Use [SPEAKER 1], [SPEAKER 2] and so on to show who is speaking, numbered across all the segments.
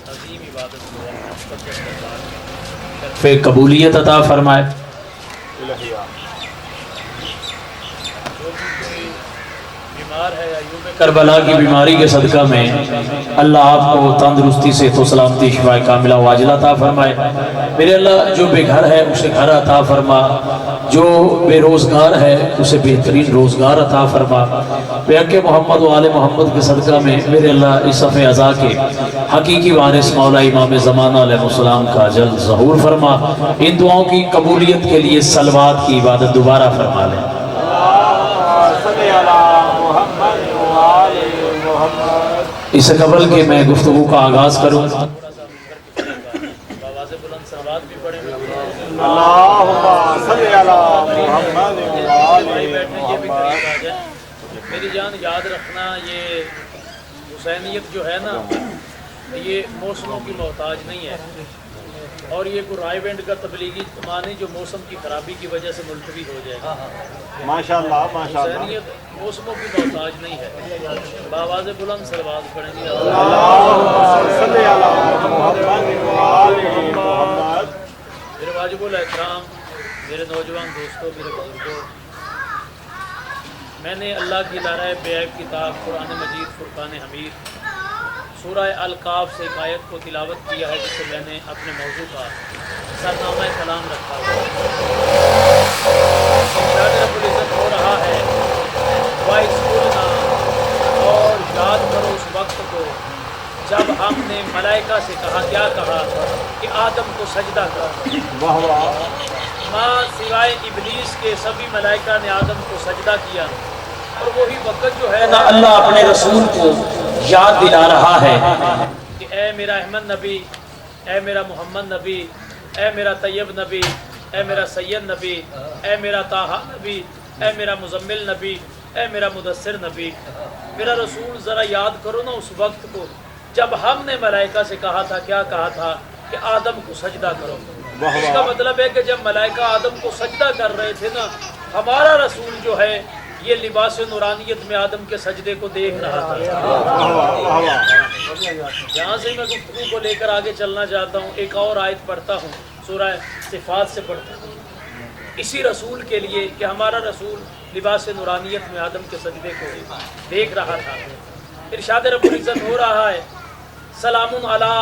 [SPEAKER 1] عظیم عبادت کو اپنے مقدس دربار میں
[SPEAKER 2] پھر قبولیت عطا فرمائے۔
[SPEAKER 1] جو بھی کوئی بیمار ہے ایوب
[SPEAKER 2] کربلا کی بیماری کے صدقہ میں اللہ آپ کو تندرستی سے تو سلامتی شفا کاملہ واجلہ عطا فرمائے۔ میرے اللہ جو بے گھر ہے اسے گھر عطا فرما، جو بے روزگار ہے اسے بہترین روزگار عطا فرما۔ بے حق محمد و آل محمد کے صدقہ میں میرے اللہ اس صفحہ ازا کے حقیقی وارث مولا امام زمانہ علیہ السلام کا جلد ظہور فرما۔ ان دعاؤں کی قبولیت کے لیے صلوات کی عبادت دوبارہ فرما لیں۔ اس سے قبل کہ میں گفتگو کا آغاز کروں،
[SPEAKER 1] آواز بلند صلوات بھی پڑھیں گے۔
[SPEAKER 3] اللہم صلی علی محمد
[SPEAKER 1] بھائی بیٹھے یہ بھی قریب آ جائیں۔ میری جان یاد رکھنا یہ حسینیت جو ہے نا یہ موسموں کی محتاج نہیں ہے، اور یہ کوئی رائے بینڈ کا تبلیغی اجتماع نہیں جو موسم کی خرابی کی وجہ سے ملتوی ہو جائے گا۔
[SPEAKER 3] ماشاءاللہ ماشاءاللہ
[SPEAKER 1] حسینیت موسموں کی محتاج نہیں ہے۔ بآواز بلند صلوات پڑھیں گے۔
[SPEAKER 3] اللہم صلی علی محمد محمد۔
[SPEAKER 1] میرے واجب الاحترام، میرے نوجوان دوستوں، میرے بزرگوں، میں نے اللہ کی لارہ بے عیب کتاب قرآن مجید فرقان حمید سورہ الکاف سے ایک آیت کو تلاوت کیا ہے جس سے میں نے اپنے موضوع کا سرنامہ کلام رکھا ہے۔ ارشاد رب العزت ہو رہا ہے وَاذْكُرْنَا، اور یاد کرو اس وقت کو جب ہم نے ملائکہ سے کہا، کیا کہا کہ آدم کو سجدہ کرو۔
[SPEAKER 3] واہ واہ۔
[SPEAKER 1] ماں سوائے ابلیس کے سبھی ملائکہ نے آدم کو سجدہ کیا، اور وہی وقت جو ہے نا
[SPEAKER 2] اللہ اپنے رسول کو یاد دلا رہا ہے
[SPEAKER 1] کہ اے میرا احمد نبی، اے میرا محمد نبی، اے میرا طیب نبی، اے میرا سید نبی، اے میرا طٰہٰ نبی، اے میرا مزمل نبی، اے میرا مدثر نبی، میرا رسول ذرا یاد کرو نا اس وقت کو جب ہم نے ملائکہ سے کہا تھا، کیا کہا تھا کہ آدم کو سجدہ کرو۔ اس کا مطلب ہے کہ جب ملائکہ آدم کو سجدہ کر رہے تھے نا، ہمارا رسول جو ہے یہ لباس نورانیت میں آدم کے سجدے کو دیکھ رہا تھا۔ یہاں سے میں گفتگو کو لے کر آگے چلنا چاہتا ہوں، ایک اور آیت پڑھتا ہوں، سورہ صفات سے پڑھتا ہوں، اسی رسول کے لیے کہ ہمارا رسول لباس نورانیت میں آدم کے سجدے کو دیکھ رہا تھا۔ ارشاد رب العزت ہو رہا ہے سلام علی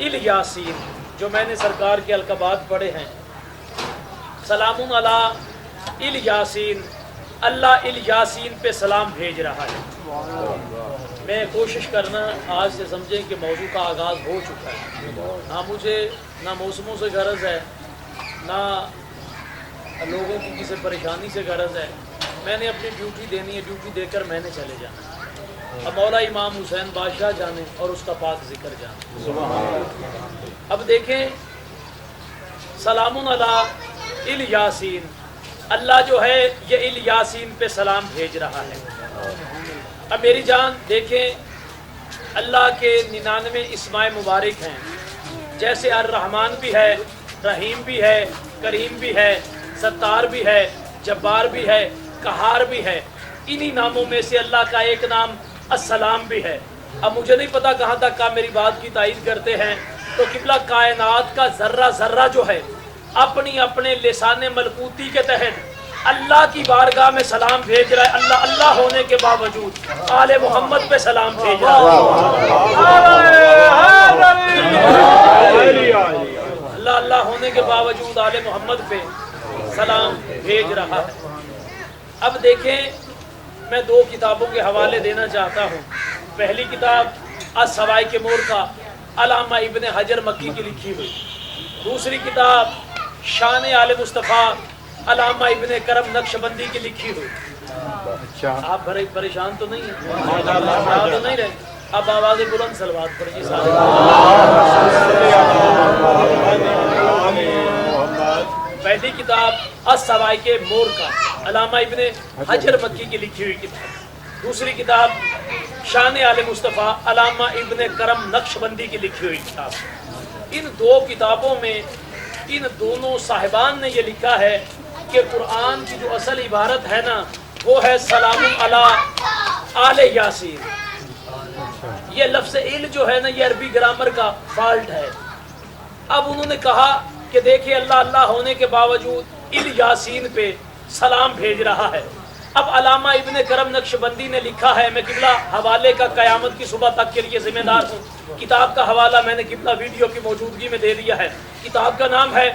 [SPEAKER 1] الیاسین، جو میں نے سرکار کے القابات پڑھے ہیں، سلام علی الیاسین، اللہ الیاسین پہ سلام بھیج رہا ہے۔ میں کوشش کرنا آج سے سمجھیں کہ موضوع کا آغاز ہو چکا ہے، نہ مجھے نہ موسموں سے غرض ہے، نہ لوگوں کی کسی پریشانی سے غرض ہے، میں نے اپنی ڈیوٹی دینی ہے، ڈیوٹی دے کر میں نے چلے جانا ہے۔ اب مولا امام حسین بادشاہ جانے اور اس کا پاک ذکر جانے۔ اب دیکھیں سلام علی الیاسین، اللہ جو ہے یہ الیاسین پہ سلام بھیج رہا ہے۔ اب میری جان دیکھیں اللہ کے 99 اسماء مبارک ہیں، جیسے الرحمن بھی ہے، رحیم بھی ہے، کریم بھی ہے، ستار بھی ہے، جبار بھی ہے، قہار بھی ہے۔ انہی ناموں میں سے اللہ کا ایک نام السلام بھی ہے۔ اب مجھے نہیں پتا کہاں تک آپ میری بات کی تائید کرتے ہیں، تو قبلہ کائنات کا ذرہ ذرہ جو ہے اپنی اپنے لسان ملکوتی کے تحت اللہ کی بارگاہ میں سلام بھیج رہا ہے۔ اللہ اللہ ہونے کے باوجود آل محمد پہ سلام بھیج رہا ہے۔ اللہ اللہ ہونے کے باوجود آل محمد پہ سلام بھیج رہا ہے۔ اب دیکھیں میں دو کتابوں کے حوالے دینا چاہتا ہوں۔ پہلی کتاب السوائق مورکہ علامہ ابن حجر مکی کی لکھی ہوئی، دوسری کتاب شان آل مصطفیٰ علامہ ابن کرم نقشبندی کی لکھی ہوئی۔ آپ پریشان تو نہیں ہیں؟ تو نہیں رہے؟ اب آواز بلند صلوات پڑھیے سارے۔ پہلی کتاب السوائق مورکہ علامہ ابن حجر مکی کی لکھی ہوئی کتاب، دوسری کتاب شان آل مصطفیٰ علامہ ابن کرم نقشبندی کی لکھی ہوئی کتاب۔ ان دو کتابوں میں ان دونوں صاحبان نے یہ لکھا ہے کہ قرآن کی جو اصل عبارت ہے نا وہ ہے سلام علی آل یاسین۔ یہ لفظ عل جو ہے نا یہ عربی گرامر کا فالٹ ہے۔ اب انہوں نے کہا کہ دیکھیں اللہ اللہ ہونے کے باوجود ال یاسین پہ سلام بھیج رہا ہے۔ اب علامہ ابن کرم نقشبندی نے لکھا ہے، میں قبلہ حوالے کا قیامت کی صبح تک کے لیے ذمہ دار ہوں، کتاب کا حوالہ میں نے قبلہ ویڈیو کی موجودگی میں دے دیا ہے۔ کتاب کا نام ہے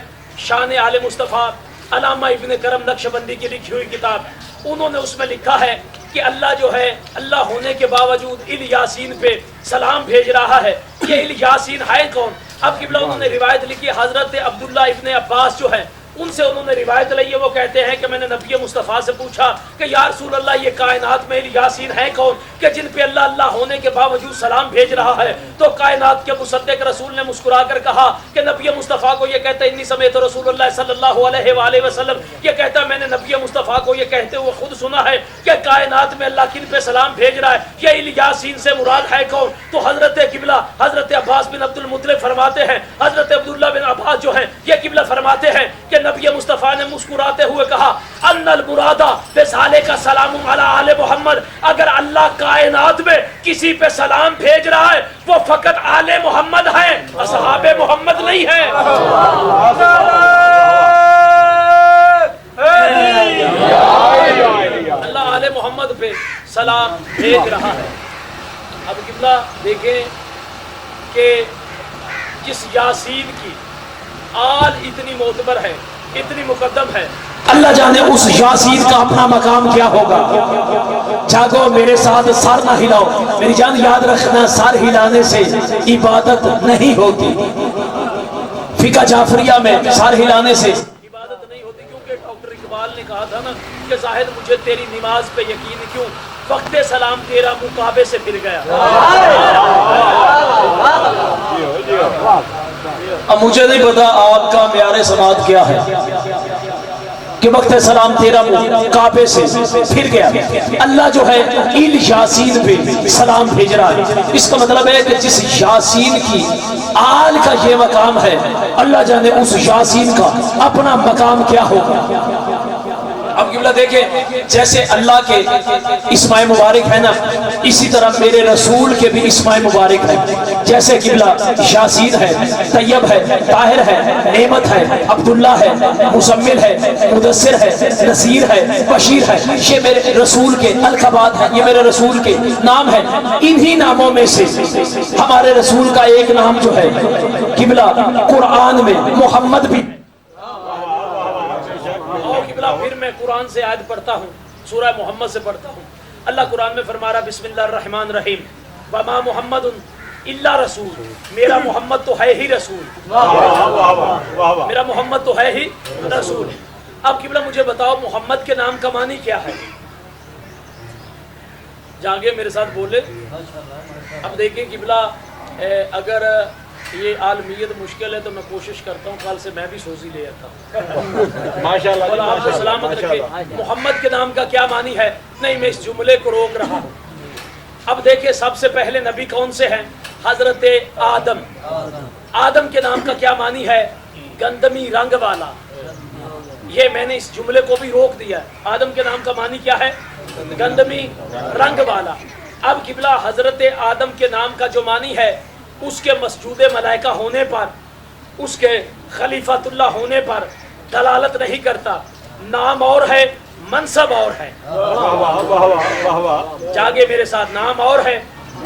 [SPEAKER 1] شان آل مصطفیٰ، علامہ ابن کرم نقشبندی کی لکھی ہوئی کتاب۔ انہوں نے اس میں لکھا ہے کہ اللہ جو ہے اللہ ہونے کے باوجود ال یاسین پہ سلام بھیج رہا ہے۔ یہ ال یاسین ہے کون؟ اب قبلہ انہوں نے روایت لکھی، حضرت عبداللہ ابن عباس جو ہے ان سے انہوں نے روایت لی ہے، وہ کہتے ہیں کہ میں نے نبی مصطفیٰ سے پوچھا کہ یا رسول اللہ یہ کائنات میں یاسین ہیں کون کہ جن پہ اللہ اللہ ہونے کے باوجود سلام بھیج رہا ہے؟ تو کائنات کے مصدق رسول نے مسکرا کر کہا کہ نبی مصطفیٰ کو یہ کہتا ہے انی سمیت رسول اللہ صلی اللہ علیہ وآلہ وسلم، یہ کہتا ہے میں نے نبی مصطفیٰ کو یہ کہتے ہوئے خود سنا ہے کہ کائنات میں اللہ کن پہ سلام بھیج رہا ہے، یہ یاسین سے مراد ہے کون؟ تو حضرت قبلہ حضرت عباس بن عبد المطلب فرماتے ہیں، حضرت عبداللہ بن عباس جو ہیں یہ قبلہ فرماتے ہیں کہ نبی مصطفیٰ نے مسکراتے ہوئے کہا ان المرادہ بذالک سلام علی آل محمد، اگر اللہ کائنات میں کسی پہ سلام بھیج رہا ہے وہ فقط آل محمد ہیں، اصحاب محمد نہیں ہیں۔ اللہ آل محمد پہ سلام بھیج رہا ہے۔ اب قبلہ دیکھیں کہ جس یاسین کی آل اتنی معتبر ہے، اتنی مقدم ہے،
[SPEAKER 2] اللہ جانے اس یاسین کا اپنا مقام کیا ہوگا۔ جاگو میرے ساتھ سر نہ ہلاؤ، میری جان یاد رکھنا سر ہلانے سے عبادت نہیں ہوتی۔ فقہ جعفریہ میں سر ہلانے سے
[SPEAKER 1] عبادت نہیں ہوتی، کیونکہ ڈاکٹر اقبال نے کہا تھا نا کہ زاہد مجھے تیری نماز پہ یقین کیوں، وقت سلام تیرا منہ کعبے سے پھر گیا۔
[SPEAKER 2] اب مجھے نہیں پتا آپ کا معیار سماعت کیا ہے کہ وقت سلام تیرا منہ کعبے سے پھر گیا۔ اللہ جو ہے ال یاسین پہ سلام بھیج رہا ہے، اس کا مطلب ہے کہ جس یاسین کی آل کا یہ مقام ہے، اللہ جانے اس یاسین کا اپنا مقام کیا ہوگا۔ اب قبلہ دیکھیں جیسے اللہ کے اسماء مبارک ہے نا، اسی طرح میرے رسول کے بھی اسماء مبارک ہے۔ جیسے قبلہ یاسین ہے، طیب ہے، طاہر ہے، نعمت ہے، عبداللہ ہے، مزمل ہے، مدثر ہے، نذیر ہے، بشیر ہے، یہ میرے رسول کے القابات ہیں، یہ میرے رسول کے نام ہیں۔ انہی ناموں میں سے ہمارے رسول کا ایک نام جو ہے قبلہ قرآن میں محمد بھی۔
[SPEAKER 1] پھر میں قرآن سے آیت پڑھتا ہوں، سورہ محمد سے پڑھتا ہوں۔ اللہ قرآن میں فرما رہا بسم اللہ الرحمن الرحیم وما محمد الا رسول، میرا محمد تو ہے ہی رسول، میرا محمد تو ہے ہی رسول۔ اب قبلہ مجھے بتاؤ محمد کے نام کا معنی کیا ہے؟ جاگے میرے ساتھ بولے۔ اب دیکھیں قبلہ اگر یہ عالمیت مشکل ہے تو میں کوشش کرتا ہوں کل سے میں بھی سوزی لے آتا ہوں۔
[SPEAKER 3] ماشاءاللہ
[SPEAKER 1] اللہ آپ کو سلامت رکھے۔ محمد کے نام کا کیا معنی ہے؟ نہیں میں اس جملے کو روک رہا ہوں۔ اب دیکھیں سب سے پہلے نبی کون سے ہیں؟ حضرت آدم۔ آدم کے نام کا کیا معنی ہے؟ گندمی رنگ والا۔ یہ میں نے اس جملے کو بھی روک دیا ہے۔ آدم کے نام کا معنی کیا ہے؟ گندمی رنگ والا۔ اب قبلہ حضرت آدم کے نام کا جو معنی ہے اس کے مسجود ملائکہ ہونے پر، اس کے خلیفۃ اللہ ہونے پر دلالت نہیں کرتا۔ نام اور ہے، منصب اور ہے۔ جاگے میرے ساتھ، نام اور ہے،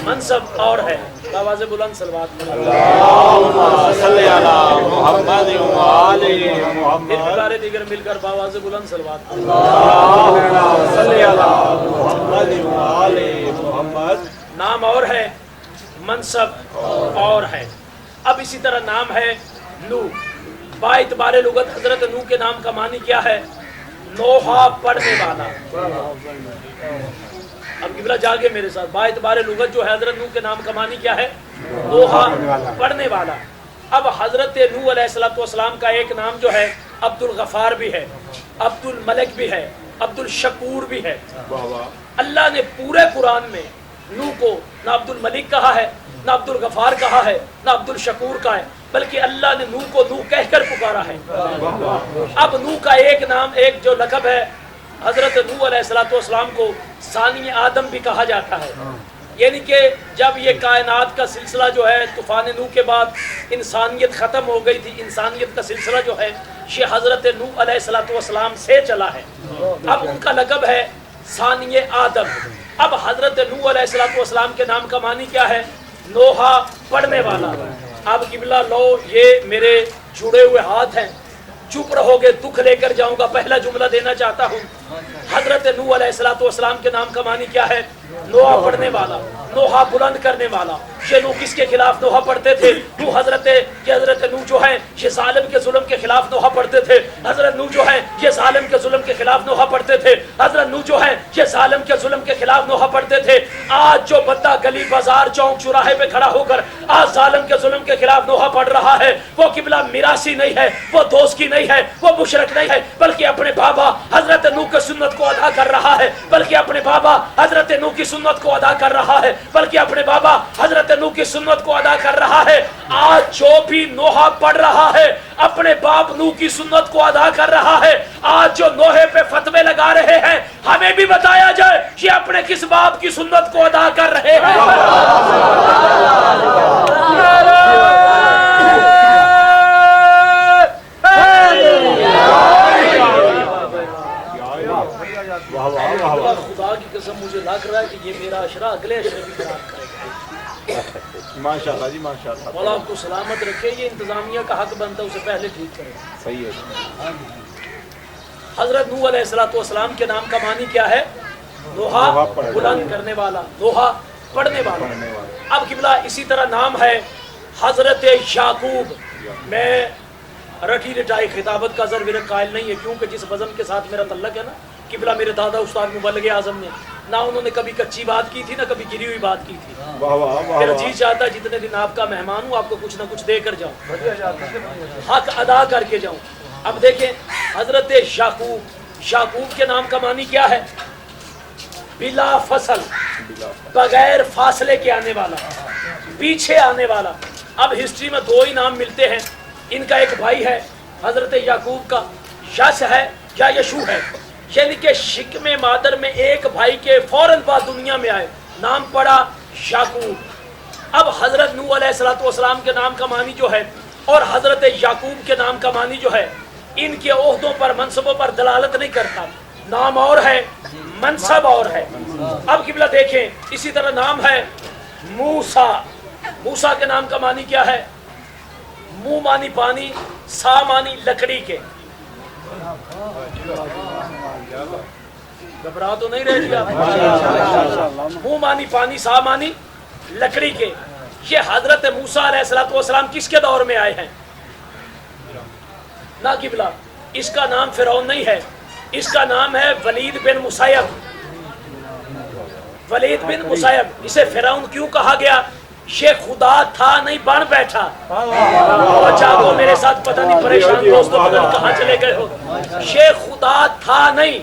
[SPEAKER 1] منصب اور ہے۔ آواز بلند صلوات دیگر مل کر باواز بلند صلوات۔ نام اور ہے، منصب اور ہے۔ اب اسی طرح نام ہے نوح۔ با اعتبار لغت حضرت نوح کے نام کا معنی کیا ہے؟ نوحہ پڑھنے والا۔ اب قبلہ جاگے میرے ساتھ، با اعتبار لغت جو ہے حضرت نوح کے نام کا معنی کیا ہے؟ نوحہ پڑھنے والا۔ اب حضرت نوح علیہ السلام کا ایک نام جو ہے عبد الغفار بھی ہے، عبد الملک بھی ہے، عبد الشکور بھی ہے۔ اللہ نے پورے قرآن میں نوح کو نہ عبد الملک کہا ہے، نہ عبد الغفار کہا ہے، نہ عبد الشکور کہا ہے، بلکہ اللہ نے نوح کو نوح کہہ کر پکارا ہے۔ اب نوح کا ایک نام، ایک جو لقب ہے، حضرت نوح علیہ السلام کو ثانی آدم بھی کہا جاتا ہے۔ یعنی کہ جب یہ کائنات کا سلسلہ جو ہے طوفان نوح کے بعد انسانیت ختم ہو گئی تھی، انسانیت کا سلسلہ جو ہے یہ حضرت نوح علیہ السلام سے چلا ہے۔ اب ان کا لقب ہے ثانی آدم۔ اب حضرت نوح علیہ السلام کے نام کا معنی کیا ہے؟ نوحہ پڑھنے والا۔ اب قبلہ لو یہ میرے جڑے ہوئے ہاتھ ہیں، چپ رہو گے دکھ لے کر جاؤں گا۔ پہلا جملہ دینا چاہتا ہوں، حضرت نوح علیہ السلام کے نام کا معنی کیا ہے؟ نوحہ پڑھنے والا، نوحہ بلند کرنے والا۔ یہ نوح کس کے خلاف نوحہ پڑھتے تھے؟ نوح حضرت نوح جو ہے یہ ظالم کے ظلم کے خلاف نوحہ پڑھتے تھے۔ حضرت نوح جو ہے یہ ظالم کے ظلم کے خلاف نوحہ پڑھتے تھے۔ حضرت نوح جو ہے یہ ظالم کے ظلم کے خلاف نوحہ پڑھتے تھے۔ آج جو بندہ گلی بازار چوک چوراہے پہ کھڑا ہو کر آج ظالم کے ظلم کے خلاف نوحہ پڑھ رہا ہے، وہ قبلہ میراثی نہیں ہے، وہ دوست کی نہیں ہے، وہ مشرک نہیں ہے، بلکہ اپنے بابا حضرت نوح کی سنت کو ادا کر رہا ہے، بلکہ اپنے بابا حضرت نوح کی سنت کو ادا کر رہا ہے، بلکہ اپنے بابا حضرت نوح کی سنت کو ادا کر رہا ہے۔ آج جو بھی نوحہ پڑھ رہا ہے اپنے باپ نوح کی سنت کو ادا کر رہا ہے۔ آج جو نوحے پہ فتوے لگا رہے ہیں ہمیں بھی بتایا جائے کہ اپنے کس باپ کی سنت کو ادا کر رہے ہیں۔ خدا کی قسم مجھے لگ رہا ہے کہ یہ میرا اشرا اگلے اشرے بھی خراب کرے گا۔
[SPEAKER 3] ماشاءاللہ جی ماشاءاللہ۔
[SPEAKER 1] مولا آپ کو سلامت رکھے، یہ انتظامیہ کا حق بنتا ہے اسے پہلے ٹھیک کرے۔
[SPEAKER 3] صحیح ہے۔
[SPEAKER 1] حضرت نوح علیہ السلام کے نام کا معنی کیا ہے؟ نوحہ بلند کرنے والا، نوحہ پڑھنے والا۔ اب قبلہ اسی طرح نام ہے حضرت یعقوب۔ میں رٹی رٹائی خطابت کا ضرور قائل نہیں ہے، کیونکہ جس وزن کے ساتھ میرا تعلق ہے نا، قبلہ میرے دادا استاد مبلغ اعظم نے نہ انہوں نے کبھی کچی بات کی تھی نہ کبھی گری ہوئی بات کی تھی۔ میرا جی چاہتا ہے جتنے دن آپ کا مہمان ہوں آپ کو کچھ نہ کچھ دے کر جاؤں، حق ادا کر کے جاؤں۔ اب دیکھیں حضرت یعقوب کے نام کا معنی کیا ہے؟ بلا فصل، بغیر فاصلے کے آنے والا، پیچھے آنے والا۔ اب ہسٹری میں دو ہی نام ملتے ہیں، ان کا ایک بھائی ہے حضرت یعقوب کا یش ہے یا یشو ہے، یعنی کہ شکم مادر میں ایک بھائی کے فوراً بعد دنیا میں آئے، نام پڑا یعقوب۔ اب حضرت نوح علیہ السلام کے نام کا معنی جو ہے اور حضرت یعقوب کے نام کا معنی جو ہے، ان کے عہدوں پر منصبوں پر دلالت نہیں کرتا، نام اور ہے منصب اور ہے۔ اب قبلہ دیکھیں اسی طرح نام ہے موسیٰ۔ موسیٰ کے نام کا معنی کیا ہے؟ منہ معنی پانی، سا معنی لکڑی کے۔ گھبرا تو نہیں رہے آپ؟ منہ معنی پانی، سا معنی لکڑی کے۔ یہ حضرت موسیٰ علیہ السلام کس کے دور میں آئے ہیں؟ نہ قبلہ اس کا نام فرعون نہیں ہے، اس کا نام ہے ولید بن مسیب۔ ولید بن مسیب، اسے فرعون کیوں کہا گیا؟ یہ خدا تھا نہیں بن بیٹھا۔ جاگو میرے ساتھ، پتہ نہیں پریشان دوستوں پتہ نہیں کہاں چلے گئے ہو۔ یہ خدا تھا نہیں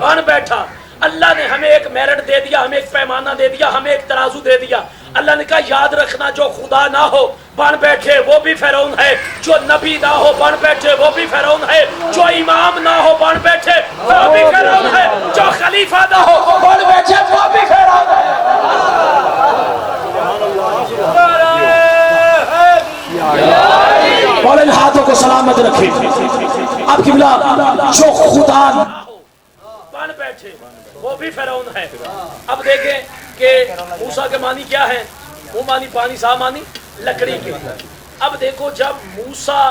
[SPEAKER 1] بن بیٹھا۔ اللہ نے ہمیں ایک میرٹ دے دیا، ہمیں ایک پیمانہ دے دیا، ہمیں ایک ترازو دے دیا۔ اللہ نے کہا یاد رکھنا جو خدا نہ ہو بن بیٹھے وہ بھی فرعون ہے، جو نبی نہ ہو بن بیٹھے وہ بھی فرعون ہے، جو امام نہ ہو بن بیٹھے وہ بھی فرعون ہے، جو خلیفہ نہ ہو بن بیٹھے وہ بھی فرعون ہے۔
[SPEAKER 2] مولا ہاتھوں کو سلامت رکھے۔ اب قبلہ جو خدا
[SPEAKER 1] بن بیٹھے وہ بھی فرعون ہے۔ اب دیکھیں کہ موسیٰ کے معنی کیا ہے؟ وہ معنی پانی، سا معنی لکڑی کے۔ اب دیکھو جب موسیٰ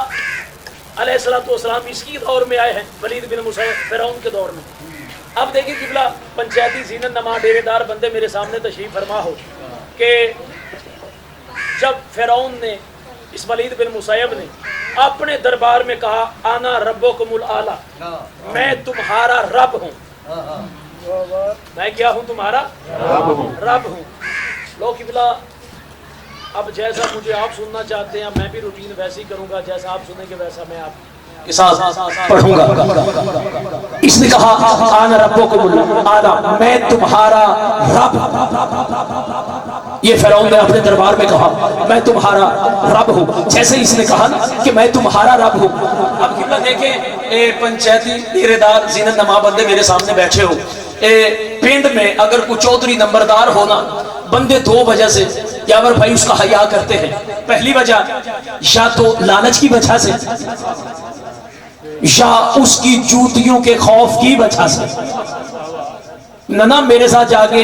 [SPEAKER 1] علیہ السلام اس کی دور میں آئے ہیں، ولید بن مسیب فرعون کے دور میں۔ اب دیکھیں قبلہ پنچایتی زینت نما ڈیرے دار بندے میرے سامنے تشریف فرما ہو کہ جب فرعون نے اس ولید بن مسیب نے اپنے دربار میں کہا آنا ربکم الاعلی، میں تمہارا رب ہوں، میں کیا ہوں؟ تمہارا رب ہوں۔ لو قبلہ اب جیسا مجھے آپ سننا چاہتے ہیں میں بھی روٹین ویسی کروں گا، جیسا آپ سنیں گے ویسا میں آپ
[SPEAKER 2] کے ساتھ پڑھوں گا۔ اس نے کہا آنا ربکم الاعلی، میں تمہارا رب۔ یہ فرعون نے اپنے دربار میں کہا میں تمہارا رب ہوں، جیسے اس نے کہا کہ میں تمہارا رب ہوں۔ اب قبلہ دیکھیں پنچایتی ڈیرے دار زینت نما بندے میرے سامنے بیٹھے ہو، پنڈ میں اگر کوئی چودھری نمبردار ہونا بندے دو وجہ سے یاور بھائی اس کا حیا کرتے ہیں. پہلی وجہ یا تو لالچ کی وجہ سے یا اس کی جوتیوں کے خوف کی وجہ سے. نہ میرے ساتھ جاگے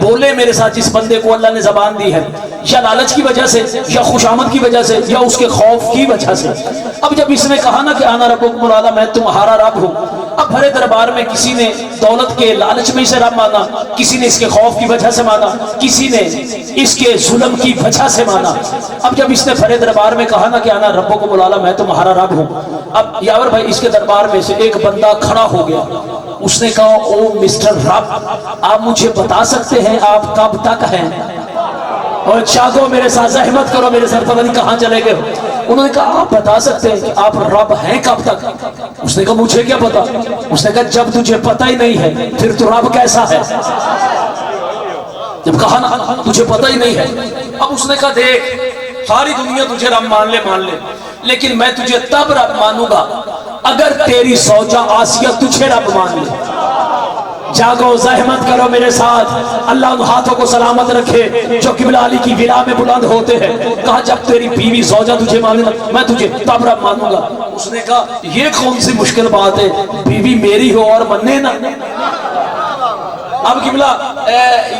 [SPEAKER 2] بولے میرے ساتھ جس بندے کو اللہ نے زبان دی ہے، یا لالچ کی وجہ سے یا خوشامد کی وجہ سے یا اس کے خوف کی وجہ سے. اب جب اس نے کہا نا کہ انا ربکم الاعلی، میں تمہارا رب ہوں، اب بھرے دربار میں کسی نے دولت کے لالچ میں اسے رب مانا، کسی نے اس کے خوف کی وجہ سے مانا، کسی نے اس کے ظلم کی وجہ سے مانا. اب جب اس نے بھرے دربار میں کہا نا کہ انا ربکم الاعلی، میں تمہارا رب ہوں، اب یاور بھائی اس کے دربار میں سے ایک بندہ کھڑا ہو گیا. اس نے کہا او مسٹر رب، آپ مجھے بتا سکتے ہیں آپ کب تک ہیں؟ اور جاگو میرے ساتھ، زحمت کرو میرے ساتھ، پتہ نہیں کہاں چلے گئے. انہوں نے کہا آپ بتا سکتے ہیں کہ آپ رب ہیں کب تک؟ اس نے کہا مجھے کیا پتا. اس نے کہا جب تجھے پتہ ہی نہیں ہے پھر تو رب کیسا ہے؟ جب کہا نا تجھے پتہ ہی نہیں ہے. اب اس نے کہا دیکھ ساری دنیا تجھے رب مان لے لیکن میں تجھے تب رب مانوں گا اگر تیری زوجہ آسیہ تجھے رب مان لے. جاگو زحمت کرو میرے ساتھ، اللہ ان ہاتھوں کو سلامت رکھے جو قبلہ علی کی ولا میں بلند ہوتے ہیں. کہا جب تیری بیوی زوجہ تجھے مانے نا میں تجھے تب رب مانوں گا. اس نے کہا یہ کون سی مشکل بات ہے، بیوی میری ہو اور منے نا. اب قبلہ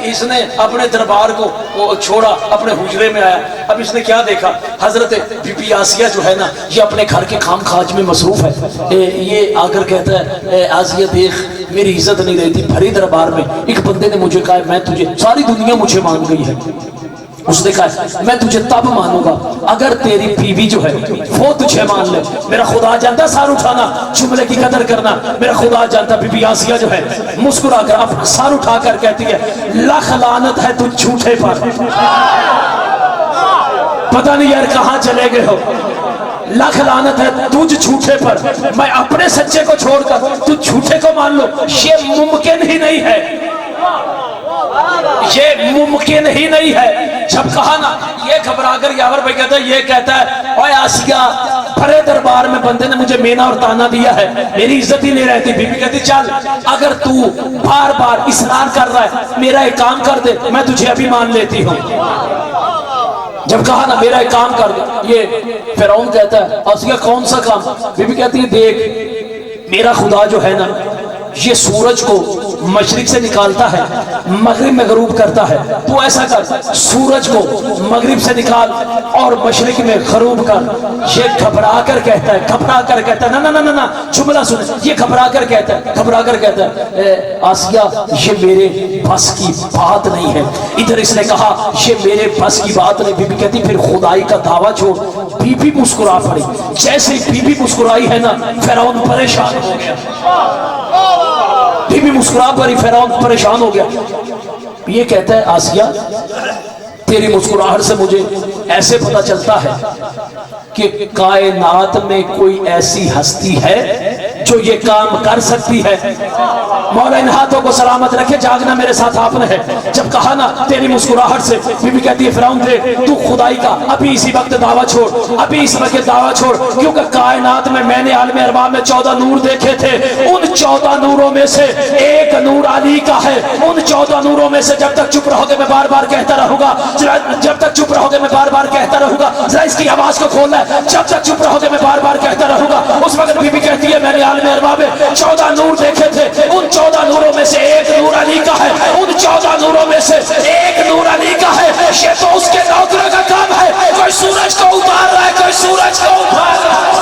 [SPEAKER 2] اس نے اپنے دربار کو چھوڑا، اپنے حجرے میں آیا. اب اس نے کیا دیکھا، حضرت بی بی آسیہ جو ہے نا یہ اپنے گھر کے کام کاج میں مصروف ہے. یہ آ کر کہتا ہے آسیہ دیکھ میری عزت نہیں رہتی، بھری دربار میں ایک بندے نے مجھے کہا میں تجھے، ساری دنیا مجھے مان گئی ہے. اس نے کہا میں تجھے تب مانوں گا اگر تیری بیوی جو ہے وہ تجھے مان لے. میرا خدا جانتا سار اٹھانا، جملے کی قدر کرنا. میرا خدا جانتا بی بی آسیہ جو ہے مسکرا کر اب سار اٹھا کر کہتی ہے لاکھ لعنت ہے تجھ جھوٹے پر. پتہ نہیں یار کہاں چلے گئے ہو. لاکھ لعنت ہے تجھ جھوٹے پر، میں اپنے سچے کو چھوڑ کر تو جھوٹے کو مان لو. یہ ممکن ہی نہیں ہے، یہ ممکن ہی نہیں ہے. جب کہا نا یہ گھبرا کر یاور بھائی کہتا ہے، یہ کہتا ہے اوے آسیہ بھرے دربار میں بندے نے مجھے مینا اور تانا دیا ہے، میری عزت ہی نہیں رہتی. بی بی کہتی چل اگر تو بار بار اصرار کر رہا ہے میرا ایک کام کر دے، میں تجھے ابھی مان لیتی ہوں. جب کہا نا میرا ایک کام کر دے، یہ فرعون کہتا ہے آسیہ کون سا کام؟ بی بی کہتی ہے دیکھ میرا خدا جو ہے نا یہ سورج کو مشرق سے نکالتا ہے مغرب میں غروب کرتا ہے. تو ایسا کر سورج کو مغرب سے نکال اور مشرق میں غروب کر. یہ گھبرا کر کہتا ہے نا جملہ سن، یہ گھبرا کر کہتا ہے آسیہ یہ میرے بس کی بات نہیں ہے. ادھر اس نے کہا یہ میرے بس کی بات نہیں. بی بی کہتی پھر خدائی کا دعویٰ چھوڑ. بی بی مسکرا پڑی. جیسے بی بی مسکرائی ہے نا فرعون پریشان ہو گیا. بی بی مسکرا پر ہی فرعون پریشان ہو گیا. یہ کہتا ہے آسیہ تیری مسکراہٹ سے مجھے ایسے پتہ چلتا ہے کہ کائنات میں کوئی ایسی ہستی ہے جو یہ کام کر سکتی ہے. مولا ان ہاتھوں کو سلامت رکھے، جاگنا میرے ساتھ آپ نے ہے. جب کہا نا تیری مسکراہٹ سے، بی بی کہتی ہے فرعون دے تو خدائی کا ابھی اسی وقت دعویٰ چھوڑ، ابھی اس وقت دعویٰ چھوڑ، کیونکہ کائنات میں نے عالم ارباب میں 14 نور دیکھے تھے. ان 14 نوروں میں سے ایک نور علی کا ہے. ان 14 نوروں میں سے جب تک چپ رہو گے میں بار بار کہتا رہوں گا، جب تک چپ رہو گے میں بار بار کہتا رہوں گا. ذرا اس کی آواز کو کھولنا ہے. جب تک چپ رہو گے میں بار بار کہتا رہوں گا. اس وقت بی بی کہتی ہے میں نے عالم ارباب میں 14 نور دیکھے تھے. ان 14 نوروں میں سے ایک نور علی کا ہے. ان 14 نوروں میں سے ایک نور علی کا ہے. یہ تو اس کے نوکروں کا کام ہے. کوئی سورج کو اتار رہا ہے، کوئی سورج کو اٹھا رہا ہے.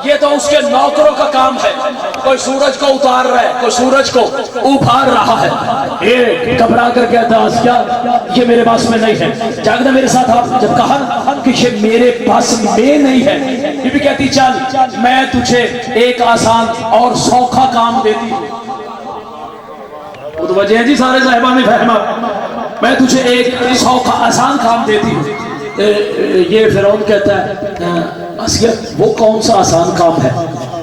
[SPEAKER 2] یہ تو اس کے نوکروں کا کام ہے. کوئی سورج کو اتار رہا ہے، کوئی سورج کو ابھار رہا ہے. یہ گھبرا کر کہتا آسیہ یہ میرے پاس میں نہیں ہے. جاگنا میرے ساتھ آپ. جب کہا کہ یہ میرے پاس میں نہیں ہے، یہ بھی کہتی چل میں تجھے ایک آسان اور سوکھا کام دیتی ہوں. وجہ ہے جی سارے صاحبان نے فہما، میں تجھے ایک سوکھا آسان کام دیتی ہوں. یہ فرعون کہتا ہے آسیہ وہ کون سا آسان کام ہے؟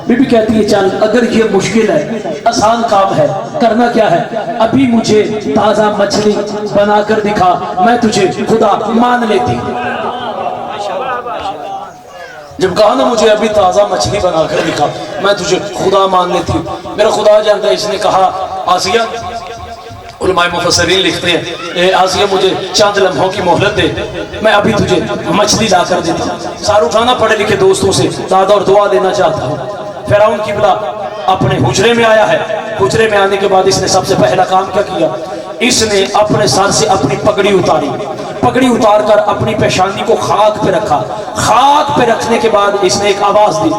[SPEAKER 2] بی بی کہتی ہے چل اگر یہ مشکل ہے، آسان کام ہے، کرنا کیا ہے؟ ابھی مجھے تازہ مچھلی بنا کر دکھا، میں تجھے خدا مان لیتی. جب کہا نا مجھے ابھی تازہ مچھلی بنا کر دکھا، میں تجھے خدا مان لیتی ہوں، میرا خدا جانتا ہے۔ اس نے کہا آسیہ، علماء مفسرین لکھتے ہیں آسیہ مجھے چند لمحوں کی مہلت دے، میں ابھی تجھے مچھلی لا کر دیتا ہوں۔ سارو کھانا پڑھے لکھے دوستوں سے دادا اور دعا لینا چاہتا ہوں۔ فرعون قبلہ اپنے حجرے میں آیا ہے، حجرے میں آنے کے بعد اس نے سب سے پہلا کام کیا کیا؟ اس نے اپنے سر سے اپنی پگڑی اتاری، پگڑی اتار کر اپنی پیشانی کو خاک پہ رکھا، خاک پہ رکھنے کے بعد اس نے ایک آواز دی،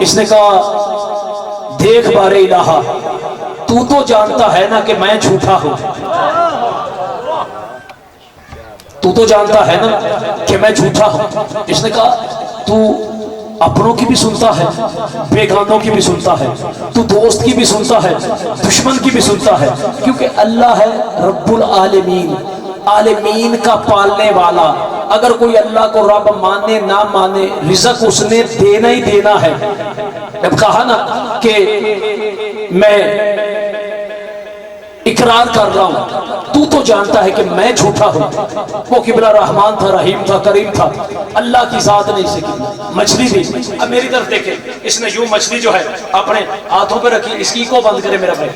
[SPEAKER 2] اس نے کہا دیکھ بار الہا، تو جانتا ہے نا کہ میں جھوٹا ہوں، تو جانتا ہے نا کہ میں جھوٹا ہوں۔ اس نے کہا تو اپنوں کی بھی سنتا ہے، بیگانوں کی بھی سنتا ہے، تو دوست کی بھی سنتا ہے، دشمن کی بھی سنتا ہے، کیونکہ اللہ ہے رب العالمین، عالمین کا پالنے والا۔ اگر کوئی اللہ کو رب مانے نہ مانے، رزق اس نے دینا ہی دینا ہے۔ جب کہا نا کہ میں اقرار کر رہا ہوں، تو جانتا ہے کہ میں جھوٹا ہوں، وہ قبلہ رحمان تھا، رحیم تھا، کریم تھا، اللہ کی ذات نے اسے مچھلی دی۔ اب میری طرف دیکھیں، اس نے یوں مچھلی جو ہے اپنے ہاتھوں پہ رکھی، اس کی کو بند کرے میرا بھائی،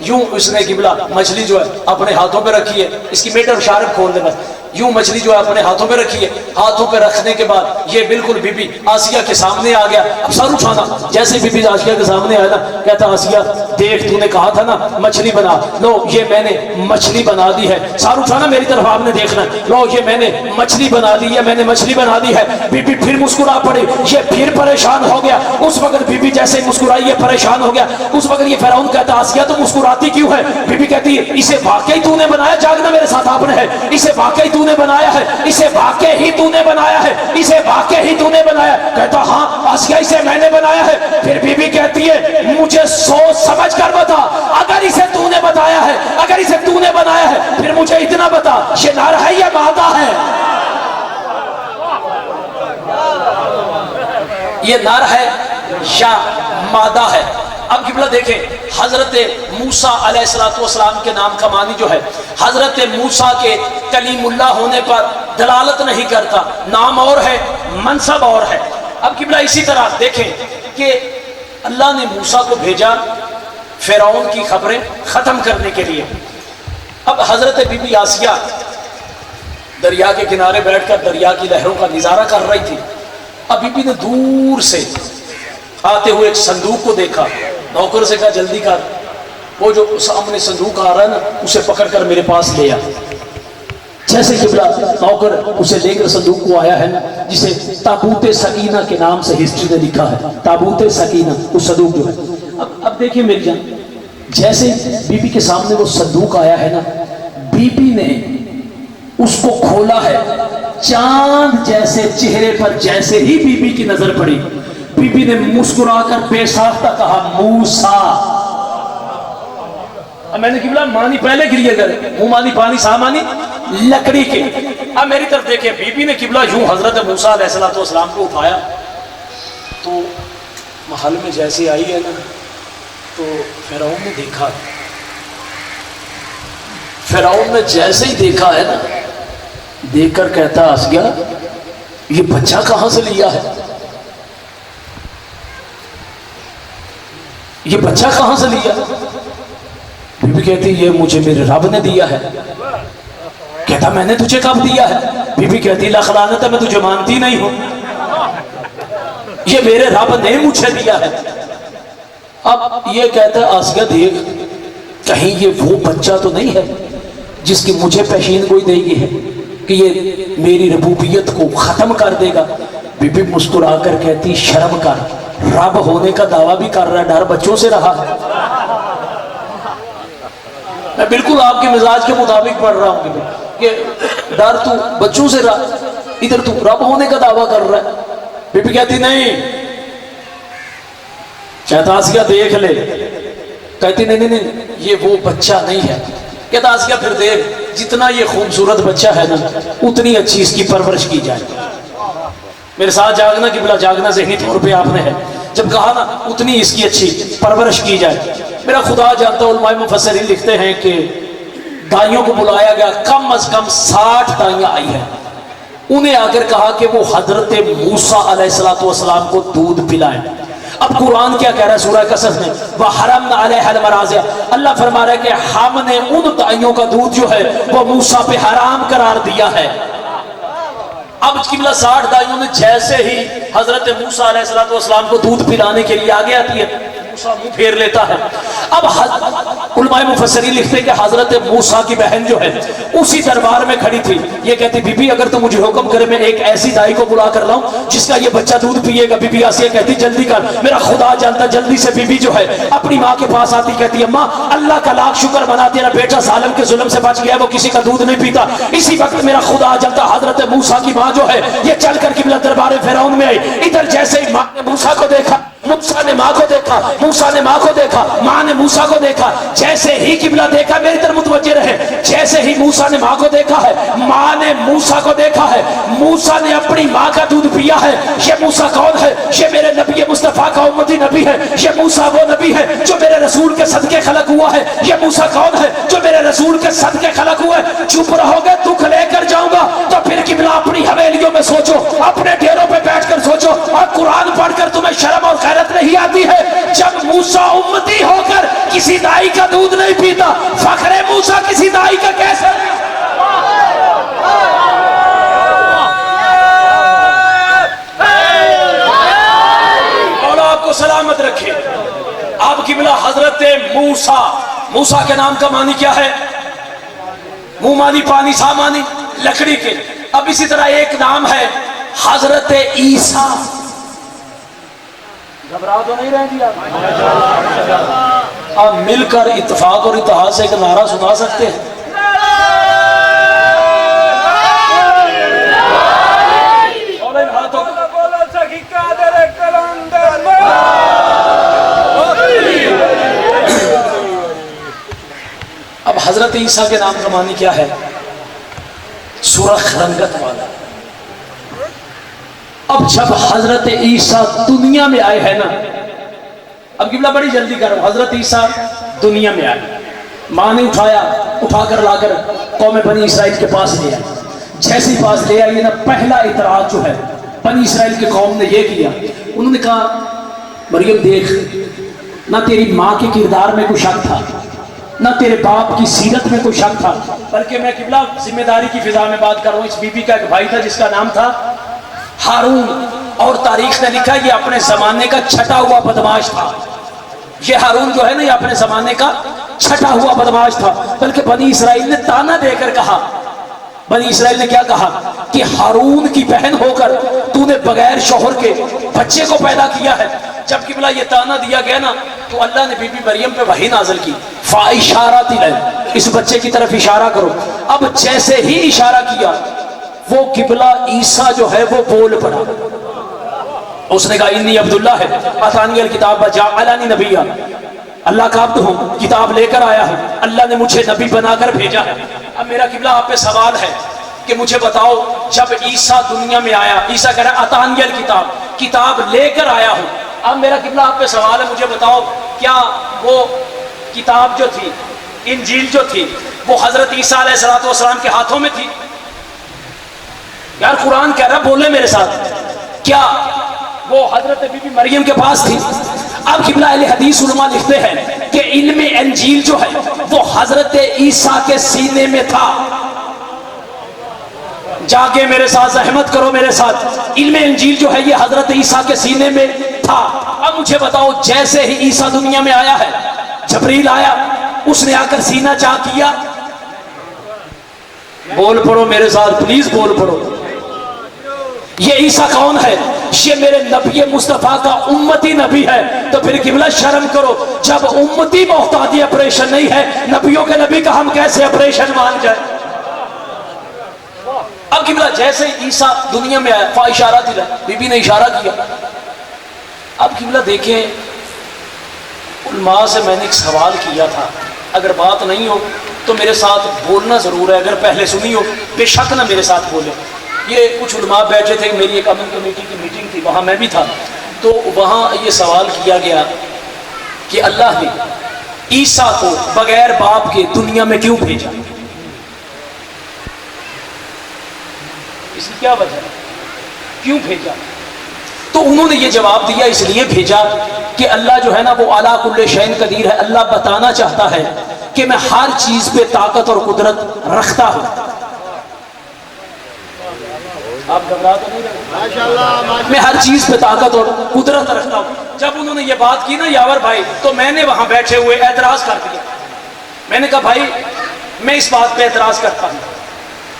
[SPEAKER 2] یوں اس نے قبلہ مچھلی جو ہے اپنے ہاتھوں پہ رکھی ہے، اس کی میٹر شارپ کھول دے بس، یوں مچھلی جو ہے اپنے ہاتھوں پہ رکھی ہے، ہاتھوں پہ رکھنے کے بعد یہ بالکل بی بی آسیہ کے سامنے آ گیا۔ اب سر اٹھانا، جیسے بی بی آسیہ کے سامنے آیا نا، کہتا آسیہ دیکھ تو نے کہا تھا نا مچھلی بنا، لو یہ میں نے مچھلی بنا دی ہے۔ سر اٹھانا میری طرف آپ نے دیکھنا، لو یہ میں نے مچھلی بنا دی ہے، میں نے مچھلی بنا دی ہے۔ بی بی پھر مسکرا پڑی، یہ پھر پریشان ہو گیا۔ اس وقت بی بی جیسے مسکرائی یہ پریشان ہو گیا۔ اس وقت یہ فرعون کہتا آسیہ تو مسکراتی کیوں ہے؟ بی بی کہتی ہے اسے واقعی تو نے بنایا، جاگنا میرے ساتھ آپ نے ہے، اسے واقعی تو نے بنایا ہے، اسے واقعی ہی تو نے بنایا ہے، اسے واقعی ہی تو نے بنایا۔ کہتا ہاں آسیہ اسے میں نے بنایا ہے۔ پھر بی بی کہتی ہے مجھے سوچ سمجھ کر بتا، اگر اسے تو نے بتایا ہے، اگر اسے تو نے بنایا ہے، پھر مجھے اتنا بتا یہ نر ہے یا مادہ ہے؟ یہ نر ہے یا مادہ ہے؟ اب قبلہ دیکھیں، حضرت موسیٰ علیہ السلام کے نام کا معنی جو ہے حضرت موسیٰ کے کلیم اللہ ہونے پر دلالت نہیں کرتا، نام اور ہے، منصب اور ہے۔ اب قبلہ اسی طرح دیکھیں کہ اللہ نے موسیٰ کو بھیجا فرعون کی خبریں ختم کرنے کے لیے۔ اب حضرت بی بی آسیہ دریا کے کنارے بیٹھ کر دریا کی لہروں کا نظارہ کر رہی تھی۔ اب بی بی نے دور سے آتے ہوئے ایک صندوق کو دیکھا، نوکر سے کہا جلدی کر، وہ جو سامنے صندوق آ رہا ہے نا اسے پکڑ کر میرے پاس لے آ۔ جیسے قبلہ نوکر اسے لے کر صندوق کو آیا ہے نا، جسے تابوت سکینہ کے نام سے ہسٹری نے لکھا ہے، تابوت سکینہ وہ صندوق جو ہے۔ اب دیکھیں میری جان، جیسے بی بی کے سامنے وہ صندوق آیا ہے نا، بی بی نے اس کو کھولا ہے، چاند جیسے چہرے پر جیسے ہی بی بی کی نظر پڑی، بی بی نے مسکرا کر بے ساختہ کہا موسیٰ۔ اب میں نے قبلہ مانی پہلے گریے کرے، منہ مانی پانی سا مانی لکڑی کے۔ اب میری طرف دیکھیں، بی بی نے قبلہ یوں حضرت موسیٰ علیہ السلام کو اٹھایا تو محل میں جیسے آئی ہے نا تو فرعون نے دیکھا، فرعون نے جیسے ہی دیکھا ہے نا، دیکھ کر کہتا آسیہ یہ بچہ کہاں سے لیا ہے، یہ بچہ کہاں سے لیا؟ بی بی کہتی یہ مجھے میرے رب نے دیا ہے۔ کہتا میں نے تجھے کب دیا ہے؟ بی بی کہتی لعنت ہے میں تجھے مانتی نہیں ہوں، یہ میرے رب نے مجھے دیا ہے۔ اب یہ کہتا ہے آسیہ دیکھ کہیں یہ وہ بچہ تو نہیں ہے جس کی مجھے پیشین گوئی دے گی ہے کہ یہ میری ربوبیت کو ختم کر دے گا۔ بی بی مسکرا کر کہتی شرم کر، رب ہونے کا دعویٰ بھی کر رہا ہے، ڈر بچوں سے رہا ہے۔ میں بالکل آپ کے مزاج کے مطابق پڑھ رہا ہوں کہ ڈر تو بچوں سے رہا، ادھر تو رب ہونے کا دعویٰ کر رہا ہے۔ بی بی کہتی نہیں، کہتا آسیہ دیکھ لے، کہتی نہیں نہیں نہیں یہ وہ بچہ نہیں ہے۔ کہتا آسیہ پھر دیکھ جتنا یہ خوبصورت بچہ ہے نا اتنی اچھی اس کی پرورش کی جائے۔ میرے ساتھ جاگنا قبلہ، جاگنا ذہنی طور پہ آپ نے ہے، جب کہا نا اتنی اس کی اچھی پرورش کی جائے۔ میرا خدا جانتا، علماء مفسرین لکھتے ہیں کہ دائیوں کو بلایا گیا، کم از کم 60 دائیاں آئی ہیں، انہیں آ کر کہا کہ وہ حضرت موسیٰ علیہ السلام کو دودھ پلائیں۔ اب قرآن کیا کہہ رہا ہے سورہ قصص میں، وَحَرَمْنَا عَلَيْهَا الْمَرَاضِعَ، اللہ فرما رہا ہے کہ ہم نے ان دائیوں کا دودھ جو ہے وہ موسیٰ پہ حرام قرار دیا ہے۔ اب قبلہ 60 دائیوں نے جیسے ہی حضرت موسیٰ علیہ السلام کو دودھ پلانے کے لیے آگے آتی ہے، موسیٰ منہ پھیر لیتا ہے۔ اب علماء مفسرین لکھتے ہیں کہ حضرت موسیٰ کی بہن جو ہے اسی دربار میں کھڑی تھی، یہ کہتی بی بی اگر تو مجھے حکم کرے میں ایک ایسی دائی کو بلا کر لاؤں جس کا یہ بچہ دودھ پیے گا۔ بی بی آسیہ کہتی جلدی کر، میرا خدا جانتا۔ جلدی سے بی بی جو ہے اپنی ماں کے پاس آتی، کہتی اماں اللہ کا لاکھ شکر بنا، تیرا بیٹا ظالم کے ظلم سے بچ گیا، وہ کسی کا دودھ نہیں پیتا۔ اسی وقت میرا خدا جانتا حضرت موسیٰ کی ماں جو ہے یہ چل کر قبلہ دربار فرعون میں آئی۔ ادھر جیسے ہی ماں نے موسیٰ کو دیکھا، موسیٰ نے ماں کو دیکھا، موسیٰ نے ماں کو دیکھا، ماں نے موسیٰ کو دیکھا، جیسے ہی قبلہ دیکھا، میری طرف متوجہ رہے، جیسے ہی موسیٰ نے ماں کو دیکھا ہے، ماں نے موسیٰ کو دیکھا ہے، موسیٰ نے اپنی ماں کا دودھ پیا ہے۔ یہ موسیٰ کون ہے؟ یہ میرے نبی مصطفیٰ کا امتی نبی ہے۔ یہ موسیٰ وہ نبی ہے جو میرے رسول کے صدقے خلق ہوا ہے۔ یہ موسیٰ کون ہے؟ جو میرے رسول کے صدقے خلق ہوا ہے۔ چپ رہو گے دکھ لے کر جاؤں گا تو پھر قبلہ اپنی حویلیوں میں سوچو، اپنے ڈیروں پہ بیٹھ کر سوچو، اور قرآن پڑھ کر تمہیں شرم اور غیرت نہیں آتی ہے؟ جب موسیٰ امتی ہو کر کسی دائی کا دودھ نہیں پیتا، فخر موسیٰ کسی دائی کا کیسے؟ مولا آپ کو سلامت رکھے۔ آپ قبلہ حضرت موسیٰ، موسیٰ کے نام کا معنی کیا ہے؟ منہ مانی، پانی سا مانی، لکڑی کے۔ اب اسی طرح ایک نام ہے حضرت عیسیٰ۔ گھبراہ تو نہیں رہ دیا؟ آپ مل کر اتفاق اور اتحاد سے ایک نعرہ سنا سکتے ہیں؟ اب حضرت عیسیٰ کے نام کا معنی کیا ہے؟ سرخ رنگت والا۔ اب جب حضرت عیسیٰ دنیا میں آئے ہیں نا، اب قبلہ بڑی جلدی کرو، حضرت عیسیٰ دنیا میں آئے، ماں نے اٹھایا، اٹھا کر لا کر قوم بنی اسرائیل کے پاس لے آئے۔ جیسے پاس لے آئے نا، پہلا اعتراض جو ہے بنی اسرائیل کی قوم نے یہ کیا، انہوں نے کہا مریم دیکھ، نہ تیری ماں کے کردار میں کوئی شک تھا، نہ تیرے باپ کی سیرت میں کوئی شک تھا، بلکہ میں قبلہ ذمہ داری کی فضا میں بات کر رہا ہوں۔ اس بی بی کا ایک بھائی تھا جس کا نام تھا ہارون، اور تاریخ نے لکھا یہ اپنے زمانے کا چھٹا ہوا بدماش تھا۔ یہ ہارون جو ہے نا، یہ اپنے زمانے کا چھٹا ہوا بدماش تھا۔ بلکہ بنی اسرائیل نے تانا دے کر کہا، بنی اسرائیل نے کیا کہا کہ ہارون کی بہن ہو کر تو نے بغیر شوہر کے بچے کو پیدا کیا ہے۔ جب قبلہ یہ تانا دیا گیا نا، تو اللہ نے بی بی مریم پہ وحی نازل کی، فَإِشَارَةٍ إِلَيْهِ، اس بچے کی طرف اشارہ کرو۔ اب جیسے ہی اشارہ کیا، وہ قبلہ عیسیٰ جو ہے وہ بول پڑا۔ اس نے کہا انی عبداللہ ہے، آتانی الکتاب جعلنی نبیہ، اللہ کا عبد ہوں، کتاب لے کر آیا ہوں، اللہ نے مجھے نبی بنا کر بھیجا ہے۔ اب میرا قبلہ آپ پہ سوال ہے کہ مجھے بتاؤ، جب عیسیٰ دنیا میں آیا، عیسیٰ کہہ رہا ہے آتانی الکتاب، کتاب لے کر آیا ہوں۔ اب میرا قبلہ آپ پہ سوال ہے، مجھے بتاؤ کیا وہ کتاب جو تھی، انجیل جو تھی، وہ حضرت عیسیٰ علیہ السلام کے ہاتھوں میں تھی؟ یار قرآن کہہ رہا ہے، بولے میرے ساتھ، کیا وہ حضرت بی بی مریم کے پاس تھی؟ اب قبلہ اہل حدیث علماء لکھتے ہیں کہ علم انجیل جو ہے وہ حضرت عیسیٰ کے سینے میں تھا۔ جاگے میرے ساتھ، زحمت کرو میرے ساتھ، علم انجیل جو ہے یہ حضرت عیسیٰ کے سینے میں تھا۔ اب مجھے بتاؤ، جیسے ہی عیسیٰ دنیا میں آیا ہے، جبریل آیا، اس نے آ کر سینہ چاک کیا؟ بول پڑو میرے ساتھ پلیز، بول پڑو۔ یہ عیسیٰ کون ہے؟ یہ میرے نبی مصطفیٰ کا امتی نبی ہے۔ تو پھر قبلہ شرم کرو، جب امتی محتاجی آپریشن نہیں ہے، نبیوں کے نبی کا ہم کیسے آپریشن مان جائے؟ اب قبلہ جیسے عیسیٰ دنیا میں آیا، فاشارہ دلا، بی بی نے اشارہ کیا۔ اب قبلہ دیکھیں، علماء سے میں نے ایک سوال کیا تھا، اگر بات نہیں ہو تو میرے ساتھ بولنا ضرور ہے، اگر پہلے سنی ہو بے شک نہ میرے ساتھ بولے۔ یہ کچھ علماء بیٹھے تھے، میری ایک امن کمیٹی کی میٹنگ تھی، وہاں میں بھی تھا، تو وہاں یہ سوال کیا گیا کہ اللہ نے عیسیٰ کو بغیر باپ کے دنیا میں کیوں بھیجا؟ اس کی کیا وجہ ہے، کیوں بھیجا؟ تو انہوں نے یہ جواب دیا اس لیے بھیجا کہ اللہ جو ہے نا وہ اعلیٰ کل شیء قدیر ہے، اللہ بتانا چاہتا ہے کہ میں ہر چیز پہ طاقت اور قدرت رکھتا ہوں۔ آپ گھبرا تو نہیں رہے؟ میں ہر چیز پہ طاقت اور قدرت رکھتا ہوں۔ جب انہوں نے یہ بات کی نا یاور بھائی، تو میں نے وہاں بیٹھے ہوئے اعتراض کر دیا۔ میں نے کہا بھائی میں اس بات پہ اعتراض کرتا ہوں۔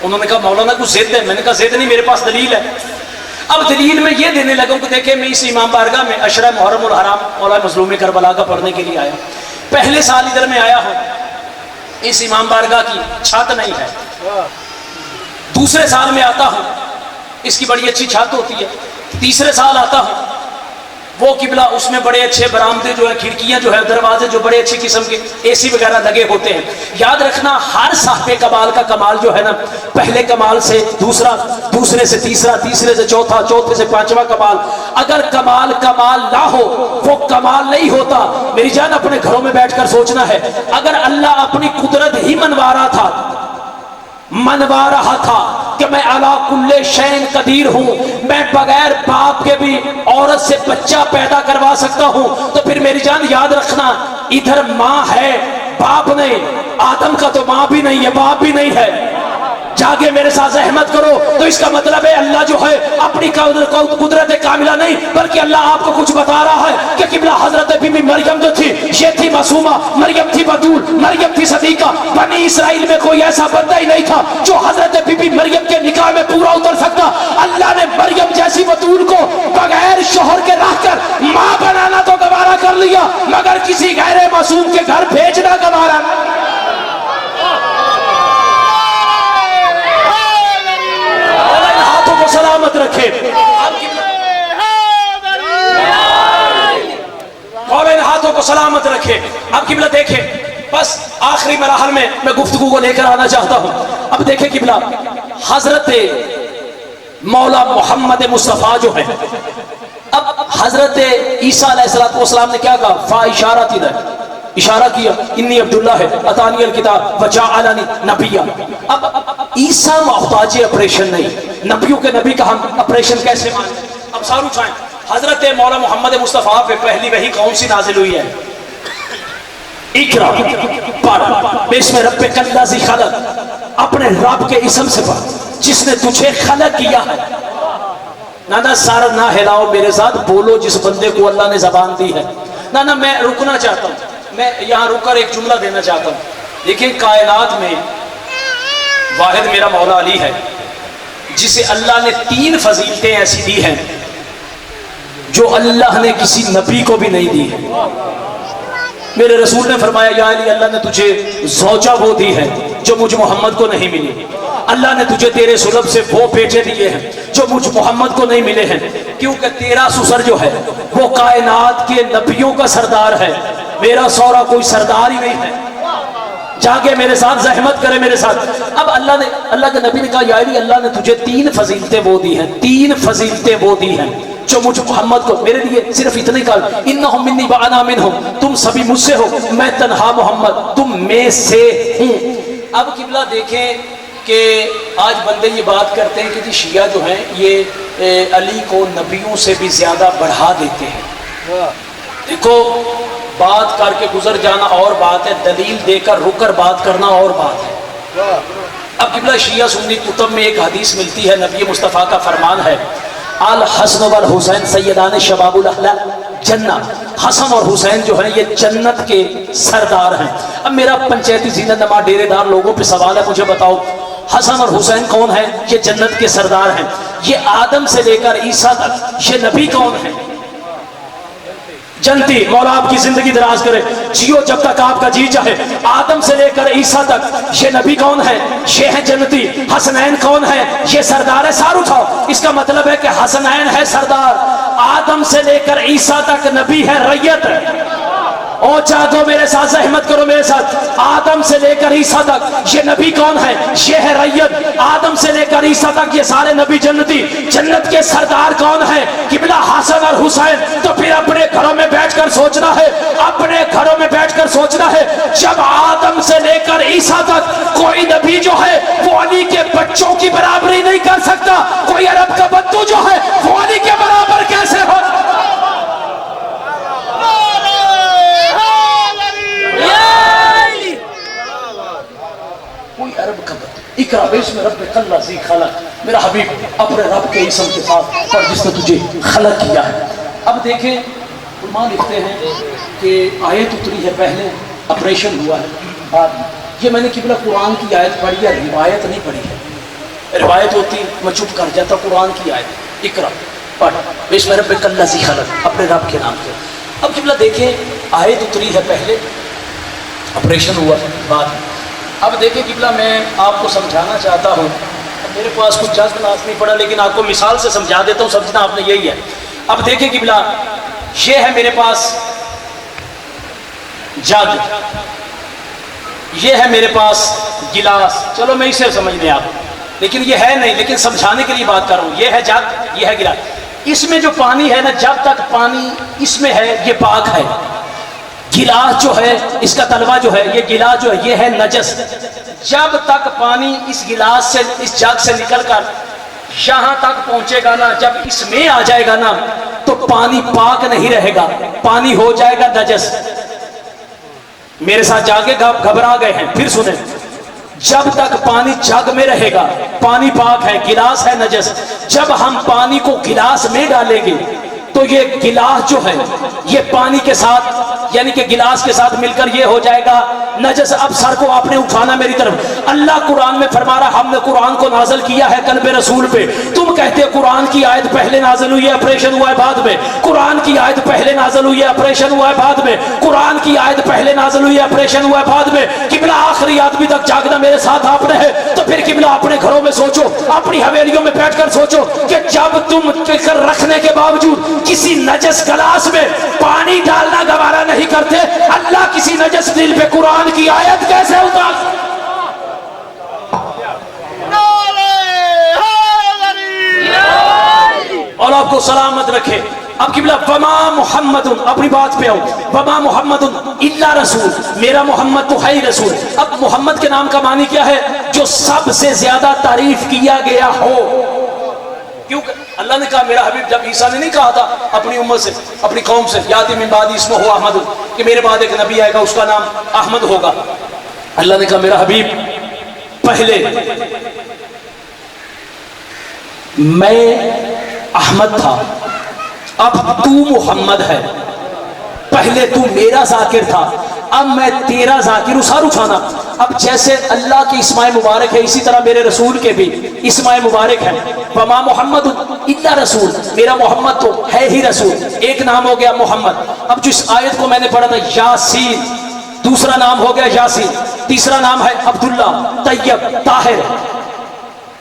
[SPEAKER 2] انہوں نے کہا مولانا کچھ ضد ہے۔ میں نے کہا ضد نہیں، میرے پاس دلیل ہے۔ اب دلیل میں یہ دینے لگا کہ دیکھیں میں اس امام بارگاہ میں عشرہ محرم الحرام مولا مظلوم کربلا کا پڑھنے کے لیے آیا، پہلے سال ادھر میں آیا ہوں، اس امام بارگاہ کی چھت نہیں ہے، دوسرے سال میں آتا ہوں اس کی بڑی اچھی چھت ہوتی ہے، تیسرے سال آتا ہوں وہ قبلہ اس میں بڑے اچھے برآمدے جو ہے، کھڑکیاں جو ہے، دروازے جو بڑے اچھی قسم کے اے سی وغیرہ لگے ہوتے ہیں۔ یاد رکھنا ہر صاحب کمال کا کمال جو ہے نا، پہلے کمال سے دوسرا، دوسرے سے تیسرا، تیسرے سے چوتھا، چوتھے سے پانچواں کمال، اگر کمال نہ ہو وہ کمال نہیں ہوتا۔ میری جان اپنے گھروں میں بیٹھ کر سوچنا ہے، اگر اللہ اپنی قدرت ہی منوا رہا تھا کہ میں اعلیٰ کل شیء قدیر ہوں، میں بغیر باپ کے بھی عورت سے بچہ پیدا کروا سکتا ہوں، تو پھر میری جان یاد رکھنا ادھر ماں ہے باپ نہیں، آدم کا تو ماں بھی نہیں ہے باپ بھی نہیں ہے۔ جاگے میرے ساتھ زحمت کرو، تو اس کا مطلب ہے اللہ جو ہے اپنی قدرت کاملہ نہیں بلکہ اللہ آپ کو کچھ بتا رہا ہے کہ قبلہ حضرت بی بی مریم جو تھی یہ تھی معصومہ، مریم تھی بتول، مریم تھی صدیقہ۔ بنی اسرائیل میں کوئی ایسا بندہ ہی نہیں تھا جو حضرت بی بی مریم کے نکاح میں پورا اتر سکتا۔ اللہ نے مریم جیسی بتول کو بغیر شوہر کے رکھ کر ماں بنانا تو گوارا کر لیا، مگر کسی غیر معصوم کے گھر بھیجنا گوارا نہیں۔ سلامت رکھے، اور ان ہاتھوں کو سلامت رکھے۔ اب قبلہ دیکھیں، بس آخری مراحل میں گفتگو کو لے کر آنا چاہتا ہوں۔ اب دیکھیں قبلہ حضرت مولا محمد مصطفیٰ جو ہے، اب حضرت عیسیٰ علیہ السلام نے کیا کہا؟ فا اشارہ تھی، اشارہ کیا انی عبداللہ ہے اتانی الکتاب وجعلنی نبیا۔ اب عیسیٰ محتاج آپریشن نہیں، نبیوں کے نبی کا ہم آپریشن کیسے مانیں؟ اب سارو چھائیں، حضرت مولا محمد مصطفیٰ پہ پہلی وحی کون سی نازل ہوئی ہے؟ اقرا پڑھ بسم ربک الذی خلق، اپنے رب کے اسم سے پڑھ جس نے تجھے خلق کیا ہے۔ نانا سر نہ ہلاؤ، میرے ساتھ بولو جس بندے کو اللہ نے زبان دی ہے۔ نانا میں رکنا چاہتا ہوں، میں یہاں رک کر ایک جملہ دینا چاہتا ہوں۔ دیکھیں کائنات میں واحد میرا مولا علی ہے جسے اللہ نے 3 فضیلتیں ایسی دی ہیں جو اللہ نے کسی نبی کو بھی نہیں دی ہے۔ میرے رسول نے فرمایا یا علی اللہ نے تجھے زوجہ وہ دی ہے جو مجھ محمد کو نہیں ملی، اللہ نے تجھے تیرے سلب سے وہ بیٹے دیے ہیں جو مجھ محمد کو نہیں ملے ہیں، کیونکہ تیرا سسر جو ہے وہ کائنات کے نبیوں کا سردار ہے، میرا سورا کوئی سردار ہی نہیں ہے۔ جاگے میرے ساتھ زحمت کرے میرے ساتھ۔ اب اللہ کے نبی نے کہا یا علی اللہ نے تجھے 3 فضیلتیں وہ دی ہیں، 3 فضیلتیں وہ دی ہیں جو مجھ محمد کو، میرے لیے صرف اتنے کہا انہم منی وانا منہم، تم سبھی مجھ سے ہو، میں تنہا محمد تم میں سے ہوں۔ اب قبلہ دیکھیں کہ آج بندے یہ بات کرتے ہیں کہ جی شیعہ جو ہیں یہ علی کو نبیوں سے بھی زیادہ بڑھا دیتے ہیں۔ دیکھو بات کر کے گزر جانا اور بات ہے، دلیل دے کر رک کر بات کرنا اور بات ہے۔ اب قبلہ شیعہ سنی کتب میں ایک حدیث ملتی ہے، نبی مصطفیٰ کا فرمان ہے الحسن والحسین سیدان شباب الاہل جنہ، حسن اور حسین جو ہیں یہ جنت کے سردار ہیں۔ اب میرا پنچایتی زینت نما ڈیرے دار لوگوں پہ سوال ہے، مجھے بتاؤ حسن اور حسین کون ہیں؟ یہ جنت کے سردار ہیں۔ یہ آدم سے لے کر عیسیٰ تک یہ نبی کون ہیں؟ جنتی، مولا آپ کی زندگی دراز کرے، جیو جب تک آپ کا جی چاہے۔ آدم سے لے کر عیسیٰ تک یہ نبی کون ہے؟ یہ ہے جنتی۔ حسنین کون ہے؟ یہ سردار ہے۔ سار اٹھاؤ، اس کا مطلب ہے کہ حسنین ہے سردار، آدم سے لے کر عیسیٰ تک نبی ہے ریت۔ او جاگو میرے ساتھ زحمت کرو میرے ساتھ، آدم سے لے کر عیسیٰ تک یہ نبی کون ہے؟ یہ ہے ریت۔ آدم سے لے کر عیسیٰ تک یہ سارے نبی جنتی۔ جنت کے سردار کون ہے؟ قبلہ حسن اور حسین۔ تو پھر اپنے گھروں میں بیٹھ کر سوچنا ہے، اپنے گھروں میں بیٹھ کر سوچنا ہے، جب آدم سے لے کر عیسیٰ تک کوئی نبی جو ہے وہ علی کے بچوں کی برابری نہیں کر سکتا، کوئی عرب خبر اقرا بسم ربک الذی خلق، میرا حبیب اپنے رب کے اسم کے ساتھ پڑھ جس نے تجھے خلق کیا ہے۔ اب دیکھیں علماء لکھتے ہیں کہ آیت اتری ہے پہلے، آپریشن ہوا ہے بعد میں۔ یہ میں نے قبلہ قرآن کی آیت پڑھی ہے، روایت نہیں پڑھی ہے۔ روایت ہوتی میں چپ کر جاتا، قرآن کی آیت اقرا پڑھ بسم ربک الذی خلق، اپنے رب کے نام سے۔ اب قبلہ دیکھیں آیت اتری ہے پہلے، آپریشن ہوا ہے بعد میں۔ اب دیکھیں قبلہ میں آپ کو سمجھانا چاہتا ہوں، میرے پاس کچھ جز کلاس نہیں پڑا لیکن آپ کو مثال سے سمجھا دیتا ہوں، سمجھنا آپ نے یہی ہے۔ اب دیکھیں قبلہ یہ ہے میرے پاس جگ، یہ ہے میرے پاس گلاس، چلو میں اسے سمجھ لیں آپ، لیکن یہ ہے نہیں، لیکن سمجھانے کے لیے بات کر رہا ہوں۔ یہ ہے جگ، یہ ہے گلاس، اس میں جو پانی ہے نا، جب تک پانی اس میں ہے یہ پاک ہے۔ گلاس جو ہے اس کا طلبہ جو ہے، یہ گلاس جو ہے یہ ہے نجس۔ جب تک پانی اس گلاس سے، اس جگ سے نکل کر یہاں تک پہنچے گا نا، جب اس میں آ جائے گا نا تو پانی پاک نہیں رہے گا، پانی ہو جائے گا نجس۔ میرے ساتھ جاگے گھبرا گئے ہیں، پھر سنیں، جب تک پانی جگ میں رہے گا پانی پاک ہے، گلاس ہے نجس۔ جب ہم پانی کو گلاس میں ڈالیں گے تو یہ گلاس جو ہے یہ پانی کے ساتھ، یعنی کہ گلاس کے ساتھ مل کر یہ ہو جائے گا نجس۔ اب سر کو آپ نے اٹھانا میری طرف۔ اللہ قرآن میں فرما رہا ہم نے قرآن کو نازل کیا ہے قلب رسول پہ، تم کہتے ہو قرآن کی آیت پہلے نازل ہوئی ہے آپریشن ہوا ہے بعد میں، قرآن کی آیت پہلے نازل ہوئی ہے آپریشن ہوا ہے بعد میں، قرآن کی آیت پہلے نازل ہوئی ہے آپریشن ہوا ہے بعد میں۔ قبلہ آخری آدمی تک جاگنا میرے ساتھ آپ نے ہے، تو پھر قبلہ اپنے گھروں میں سوچو، اپنی حویلیوں میں بیٹھ کر سوچو کہ جب تم رکھنے کے باوجود کسی نجس گلاس میں پانی ڈالنا گوارا نہیں کرتے، اللہ کسی نجس دل پہ قرآن کی آیت کیسے اتار؟ اور آپ کو سلامت رکھے۔ اب قبلہ وما محمد، اپنی بات پہ آؤ، وما محمد الا رسول، میرا محمد تو ہے ہی رسول۔ اب محمد کے نام کا معنی کیا ہے؟ جو سب سے زیادہ تعریف کیا گیا ہو۔ کیوں اللہ نے کہا میرا حبیب، جب عیسیٰ نے نہیں کہا تھا اپنی امت سے، اپنی قوم سے، یاتی من بعد اسمہ ہو احمد، کہ میرے بعد ایک نبی آئے گا اس کا نام احمد ہوگا، اللہ نے کہا میرا حبیب پہلے میں احمد تھا، اب تو محمد ہے، پہلے تو میرا ذاکر تھا، اب میں تیرا ذاکر ہوں۔ سار اٹھانا۔ اب جیسے اللہ کی اسماء مبارک ہے اسی طرح میرے رسول کے بھی اسماء مبارک ہیں۔ وما محمد الا رسول، میرا محمد تو ہے ہی رسول، ایک نام ہو گیا محمد۔ اب جس آیت کو میں نے پڑھا تھا یاسین، دوسرا نام ہو گیا یاسین، تیسرا نام ہے عبداللہ، طیب، طاہر،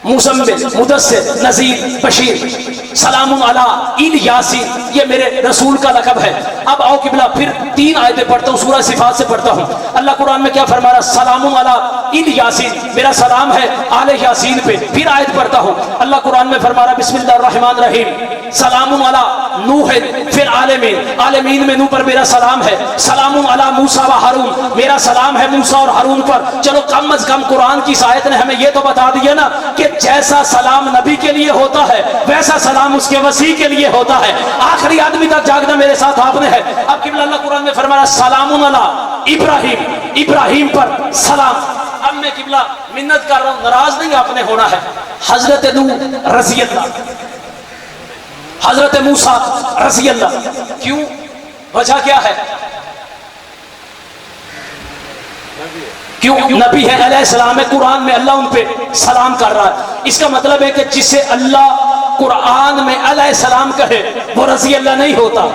[SPEAKER 2] مزمل، مدثر، نذیر، بشیر، سلام علی یاسین، یہ میرے رسول کا لقب ہے۔ اب آؤ قبلہ پھر تین آیتیں پڑھتا ہوں، سورہ صفات سے پڑھتا ہوں۔ اللہ قرآن میں کیا فرما رہا؟ سلام علی یاسین، میرا سلام ہے آل یاسین پہ۔ پھر آیت پڑھتا ہوں، اللہ قرآن میں فرما رہا بسم اللہ الرحمن الرحیم، سلام علی نوح پھر عالمین، عالمین میں نوح پر میرا سلام ہے۔ سلام علی موسیٰ و ہارون، میرا سلام ہے موسیٰ اور ہارون پر۔ چلو کم از کم قرآن کی اس آیت نے ہمیں یہ تو بتا دیا نا کہ جیسا سلام نبی کے لیے ہوتا ہے ویسا سلام اس کے وسیع کے لیے ہوتا ہے۔ آخری آدمی تک جاگنا میرے ساتھ آپ نے ہے۔ اب قبلہ اللہ قرآن میں فرمایا سلام علی ابراہیم، ابراہیم پر سلام۔ اب میں قبلہ منت کر رہا ہوں، ناراض نہیں آپ نے ہونا ہے۔ حضرت نوح رضی اللہ، حضرت موسیٰ رضی اللہ، کیوں؟ وجہ کیا ہے؟ کیوں؟ نبی ہے علیہ السلام ہے، قرآن میں اللہ ان پہ سلام کر رہا ہے۔ اس کا مطلب ہے کہ جسے اللہ قرآن میں علیہ السلام کہے وہ رضی اللہ نہیں ہوتا۔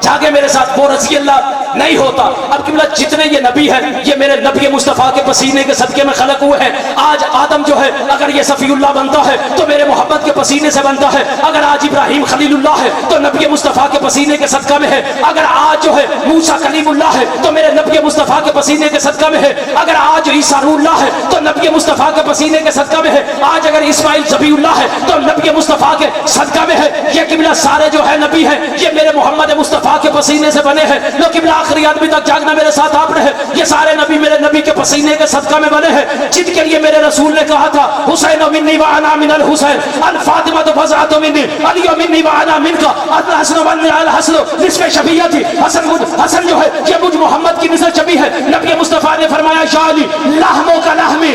[SPEAKER 2] جاگے میرے ساتھ، وہ رضی اللہ نہیں ہوتا۔ اب قبلہ جتنے یہ نبی ہیں یہ میرے نبی مصطفیٰ کے پسینے کے صدقے میں خلق ہوئے ہیں۔ آج آدم جو ہے اگر یہ صفی اللہ بنتا ہے تو میرے محبت کے پسینے سے بنتا ہے۔ اگر آج ابراہیم خلیل اللہ ہے تو نبی مصطفیٰ کے پسینے کے صدقہ میں ہے۔ اگر آج جو ہے موسیٰ کلیم اللہ ہے تو میرے نبی مصطفیٰ کے پسینے کے صدقہ میں ہے۔ اگر آج عیسیٰ روح اللہ ہے تو نبی مصطفیٰ کے پسینے کے صدقہ میں ہے۔ آج اگر اسماعیل ذبیح اللہ ہے تو نبی مصطفیٰ کے صدقہ میں ہے۔ یہ قبلہ سارے جو ہے نبی ہیں یہ میرے محمد مصطفیٰ کے پسینے سے بنے ہیں۔ لو قبلہ آخری آدمی تک جاگنا میرے ساتھ آپ نے ہے۔ یہ سارے نبی میرے نبی کے پسینے کے صدقہ میں بنے ہیں، جن کے لیے میرے رسول نے کہا تھا حسین منی وانا من الحسین، الفاطمہ بضعۃ منی، علی منی وانا منک، الحسن منی الحسن نصف شبیہتی، حسن جو ہے یہ مجھ محمد کی نصف شبیہ ہے۔ نبی مصطفیٰ نے فرمایا یا علی لحموں کا لحمی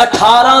[SPEAKER 2] 18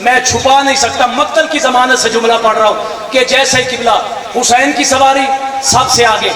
[SPEAKER 2] میں چھپا نہیں سکتا، مقتل کی ضمانت سے جملہ پڑھ رہا ہوں کہ جیسے قبلہ حسین کی سواری سب سے آگے،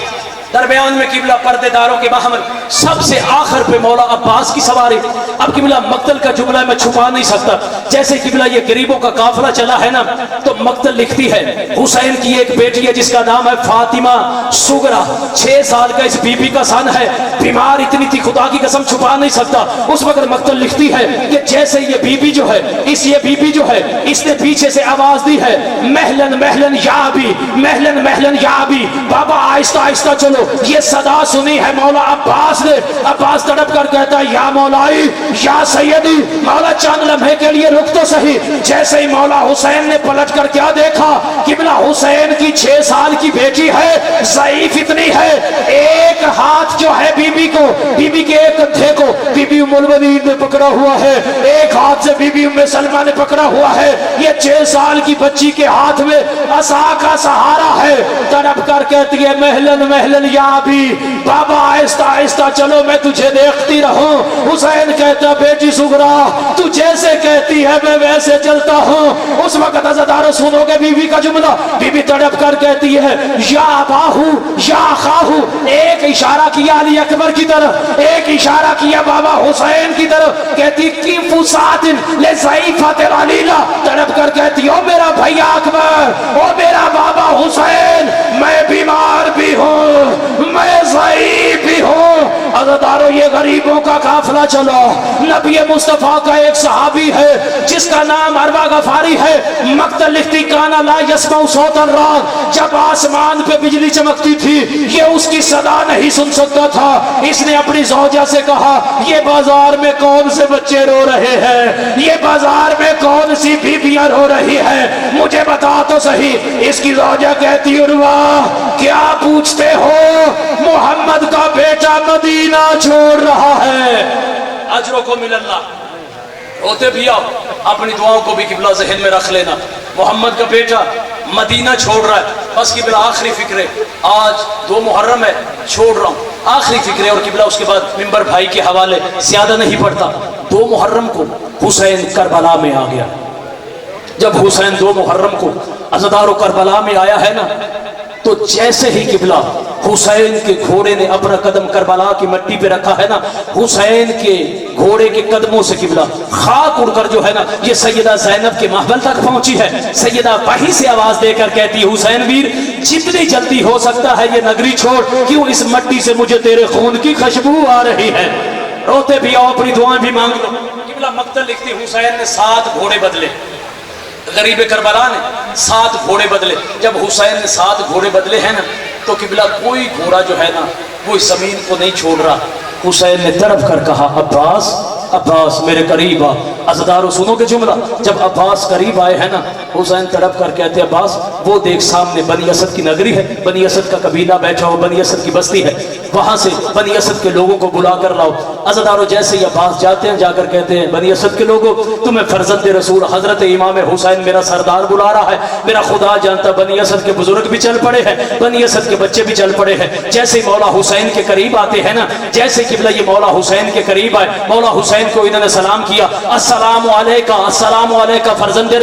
[SPEAKER 2] درمیان میں قبلہ پردے داروں کے باہمن، سب سے آخر پہ مولا عباس کی سواری۔ اب قبلہ مقتل کا جملہ میں چھپا نہیں سکتا، جیسے قبلہ یہ غریبوں کا قافلہ چلا ہے نا، تو مقتل لکھتی ہے حسین کی ایک بیٹی ہے جس کا نام ہے فاطمہ صغرا، 6 سال کا اس بی بی کا سن ہے، بیمار اتنی تھی خدا کی قسم چھپا نہیں سکتا۔ اس وقت مقتل لکھتی ہے کہ جیسے یہ بی بی جو ہے، یہ بی بی جو ہے اس نے پیچھے سے آواز دی ہے محلن محلن یا ابی، محلن محلن یا ابی، بابا آہستہ آہستہ چلو۔ یہ صدا سنی ہے مولا عباس نے، عباس تڑپ کر کہتا ہے یا مولائی یا سیدی، مولا چند لمحے کے لیے رک تو صحیح۔ جیسے ہی مولا حسین نے پلٹ کر کیا دیکھا، قبلہ حسین کی 6 سال کی بیٹی ہے، ضعیف اتنی ہے، ایک ہاتھ جو ہے بی بی کو، بی بی کے ایک کندھے کو بی بی ام المؤمنین نے پکڑا ہوا ہے، ایک ہاتھ سے بی بی ام سلمہ نے پکڑا ہوا ہے، یہ 6 سال کی بچی کے ہاتھ میں عصا کا سہارا ہے، تڑپ کر کہتی ہے محلن محلن یا ابی، بابا آہستہ آہستہ چلو میں تجھے دیکھتی رہوں۔ حسین کہتا بیٹی صغرا تو جیسے کہتی ہے میں ویسے چلتا ہوں۔ اس وقت عزیزانو سنو گے بی بی کا جملہ، بی بی تڑپ کر کہتی ہے یا اباہو یا اخاہو، ایک اشارہ کیا علی اکبر کی طرف، ایک اشارہ کیا بابا حسین کی طرف، کہتی کی فساد لضعیفۃ العلیلہ، تڑپ کر کہتی او میرا بھیا اکبر، او میرا بابا حسین، میں بیمار بھی ہوں، میں ضعیف بھی ہوں۔ عزیزانو یہ غریبوں کا قافلہ چلو، نبی مصطفیٰ کا ایک صحابی ہے جس کا نام عروہ غفاری ہے، مقتل لکھتی کانا لا یسمع صوت الرعد، جب آسمان پہ بجلی چمکتی تھی یہ اس کی صدا نہیں سن سکتا تھا، اس نے اپنی زوجہ سے کہا یہ بازار میں کون سے بچے رو رہے ہیں، یہ بازار میں کون سی بیویاں رو رہی ہیں، مجھے بتا تو صحیح۔ اس کی زوجہ کہتی عروہ کیا پوچھتے ہو، محمد کا بیٹا مدینہ چھوڑ رہا ہے۔ اجروں کو مل اللہ، ہوتے بھی آؤ اپنی دعاؤں کو بھی قبلہ ذہن میں رکھ لینا، محمد کا بیٹا مدینہ چھوڑ رہا ہے، بس قبلہ آخری فکر ہے، آج 2 محرم ہے چھوڑ رہا ہوں، آخری فکر ہے، اور قبلہ اس کے بعد ممبر بھائی کے حوالے زیادہ نہیں پڑتا۔ 2 محرم کو حسین کربلا میں آ گیا، جب حسین 2 محرم کو عزادارو کربلا میں آیا ہے نا، تو جیسے ہی قبلہ حسین کے گھوڑے نے اپنا قدم کربلا کی مٹی پہ رکھا ہے نا، حسین کے گھوڑے کے قدموں سے قبلہ خاک اڑ کر جو ہے نا یہ سیدہ زینب کے محفل تک پہنچی ہے۔ سیدہ وہیں سے آواز دے کر کہتی حسین ویر جتنی جلدی ہو سکتا ہے یہ نگری چھوڑ، کیوں اس مٹی سے مجھے تیرے خون کی خوشبو آ رہی ہے۔ روتے بھی آؤ اپنی دعائیں بھی مانگ لو۔ قبلہ مقتل لکھتی حسین نے 7 گھوڑے بدلے، غریب کربلا نے 7 گھوڑے بدلے، جب حسین نے 7 گھوڑے بدلے ہیں نا تو قبلہ کوئی گھوڑا جو ہے نا وہ اس زمین کو نہیں چھوڑ رہا۔ حسین نے تڑپ کر کہا عباس عباس میرے قریب آ۔ عزادارو سنو گے جملہ، جب عباس قریب آئے ہیں نا حسین تڑپ کر کہتے عباس وہ دیکھ سامنے بنی اسد کی نگری ہے، بنی اسد کا قبیلہ بیٹھا ہو، بنی اسد کی بستی ہے، وہاں سے بنی اسد کے لوگوں کو بلا کر لاؤ۔ عزادارو جیسے ہی عباس جاتے ہیں، جا کر کہتے ہیں بنی اسد کے لوگوں تمہیں فرزند رسول حضرت امام حسین میرا سردار بلا رہا ہے۔ میرا خدا جانتا بنی اسد کے بزرگ بھی چل پڑے ہیں، بنی اسد کے بچے بھی چل پڑے ہیں۔ جیسے مولا حسین کے قریب آتے ہیں نا، جیسے قبلہ یہ مولا حسین کے قریب آئے، مولا حسین کو انہوں نے سلام کیا، السلام علیکہ السلام علیکہ فرزند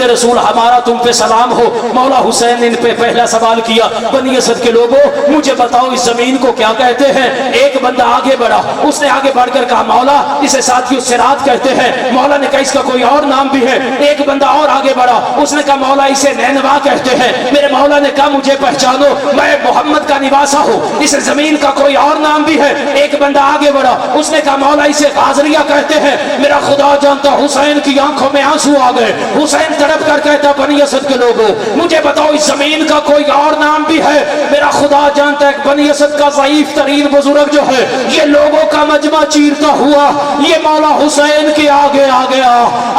[SPEAKER 2] رسول ہمارا تم پہ سلام ہو۔ مولا حسین نے ان پہ پہلا سوال کیا بنی اسد کے لوگوں مجھے بتاؤ اس زمین کو کیا کہتے ہیں؟ ایک بندہ آگے بڑھا، اس نے آگے بڑھ کر کہا مولا اسے ساتھیوں صراط کہتے ہیں۔ مولا نے کہا اس کا کوئی اور نام بھی ہے؟ ایک بندہ اور آگے بڑھا، اس نے کہا مولا اسے نینوا کہتے ہیں۔ میرے مولا نے کہا مجھے پہچانو میں محمد کا نواسا ہوں، اس زمین کا کوئی اور نام بھی ہے؟ ایک بندہ آگے بڑھا، اس نے کہا مولا اسے غازریہ کہتے ہیں۔ میرا خدا جانتا حسین کی آنکھوں میں آنسو آ گئے۔ حسین تڑپ کر کہتا بنی اسد کے لوگوں مجھے بتاؤ اس زمین کا کوئی اور نام بھی ہے؟ میرا خدا جانتا ہے بنی اسد کا ضعیف ترین بزرگ جو ہے یہ لوگوں کا مجمع چیرتا ہوا یہ مولا حسین کے آگے آ گیا،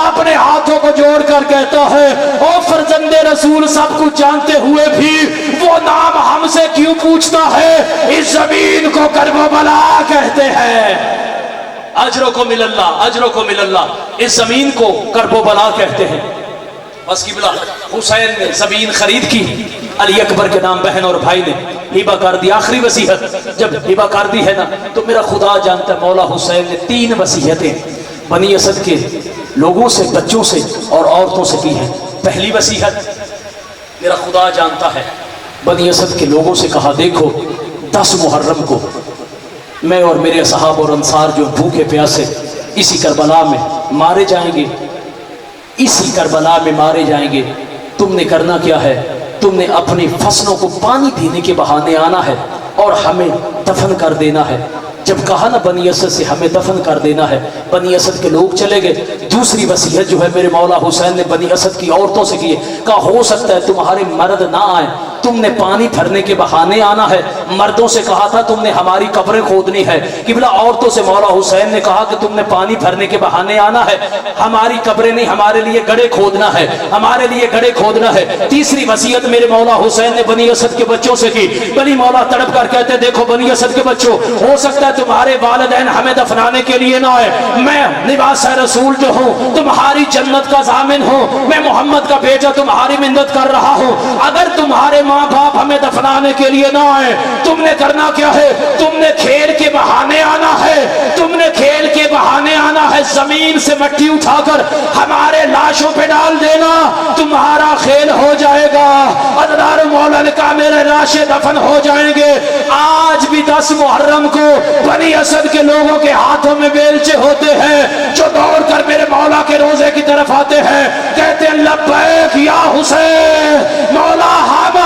[SPEAKER 2] اپنے ہاتھوں کو جوڑ کر کہتا ہے او فرزند رسول سب کچھ جانتے ہوئے بھی وہ نام ہم سے کیوں پوچھتا ہے؟ اس زمین کو کرب و بلا کہتے ہیں۔ اجروں کو مل اللہ، اجروں کو مل اللہ، اس زمین کو کرب و بلا کہتے ہیں۔ بس قبلہ حسین نے زمین خرید کی، علی اکبر کے نام بہن اور بھائی نے ہبہ کر دی۔ آخری وصیت جب ہبہ کر دی ہے نا تو میرا خدا جانتا ہے مولا حسین نے 3 وصیتیں بنی اسد کے لوگوں سے، بچوں سے اور عورتوں سے کی ہے۔ پہلی وصیحت میرا خدا جانتا ہے، بنی اسد کے لوگوں سے کہا دیکھو 10 محرم کو میں اور میرے اصحاب اور انصار جو بھوکے پیاسے اسی کربلا میں مارے جائیں گے، اسی کربلا میں مارے جائیں گے۔ تم نے کرنا کیا ہے؟ تم نے اپنی فصلوں کو پانی پینے کے بہانے آنا ہے اور ہمیں دفن کر دینا ہے۔ جب کہا نا بنی اسد سے ہمیں دفن کر دینا ہے، بنی اسد کے لوگ چلے گئے۔ دوسری وصیت جو ہے میرے مولا حسین نے بنی اسد کی عورتوں سے کی ہے، کہا ہو سکتا ہے تمہارے مرد نہ آئیں، تم نے پانی بھرنے کے بہانے آنا ہے۔ مردوں سے کہا تھا تم نے ہماری قبریں کھودنی ہے، قبلہ عورتوں سے مولا حسین نے کہا کہ تم نے پانی بھرنے کے بہانے آنا ہے، ہماری قبریں نہیں، ہمارے لیے گڑھے کھودنا ہے، ہمارے لیے گڑھے کھودنا ہے۔ تیسری وصیت میرے مولا حسین نے بنی اسد کے بچوں سے کی۔ بنی مولا تڑپ کر کہتے دیکھو بنی اسد کے بچوں، ہو سکتا ہے تمہارے والدین ہمیں دفنانے کے لیے نہ آئے، میں لباس رسول جو ہوں تمہاری جنت کا ضامن ہوں، میں محمد کا بیٹا تمہاری منت کر رہا ہوں، اگر تمہارے ماں باپ ہمیں دفنانے کے لیے نہ آئے، تم نے کرنا کیا ہے؟ تم نے کھیل کے بہانے آنا ہے، تم نے کھیل کے بہانے آنا ہے، زمین سے مٹی اٹھا کر ہمارے لاشوں پہ ڈال دینا، تمہارا کھیل ہو جائے گا۔ ادرار مولا نے کہا میرے لاشیں دفن ہو جائیں گے۔ آج بھی 10 محرم کو بنی اسد کے لوگوں کے ہاتھوں میں بیلچے ہوتے ہیں جو دوڑ کر میرے مولا کے روزے کی طرف آتے ہیں، کہتے ہیں لبیک یا حسین، مولا ہم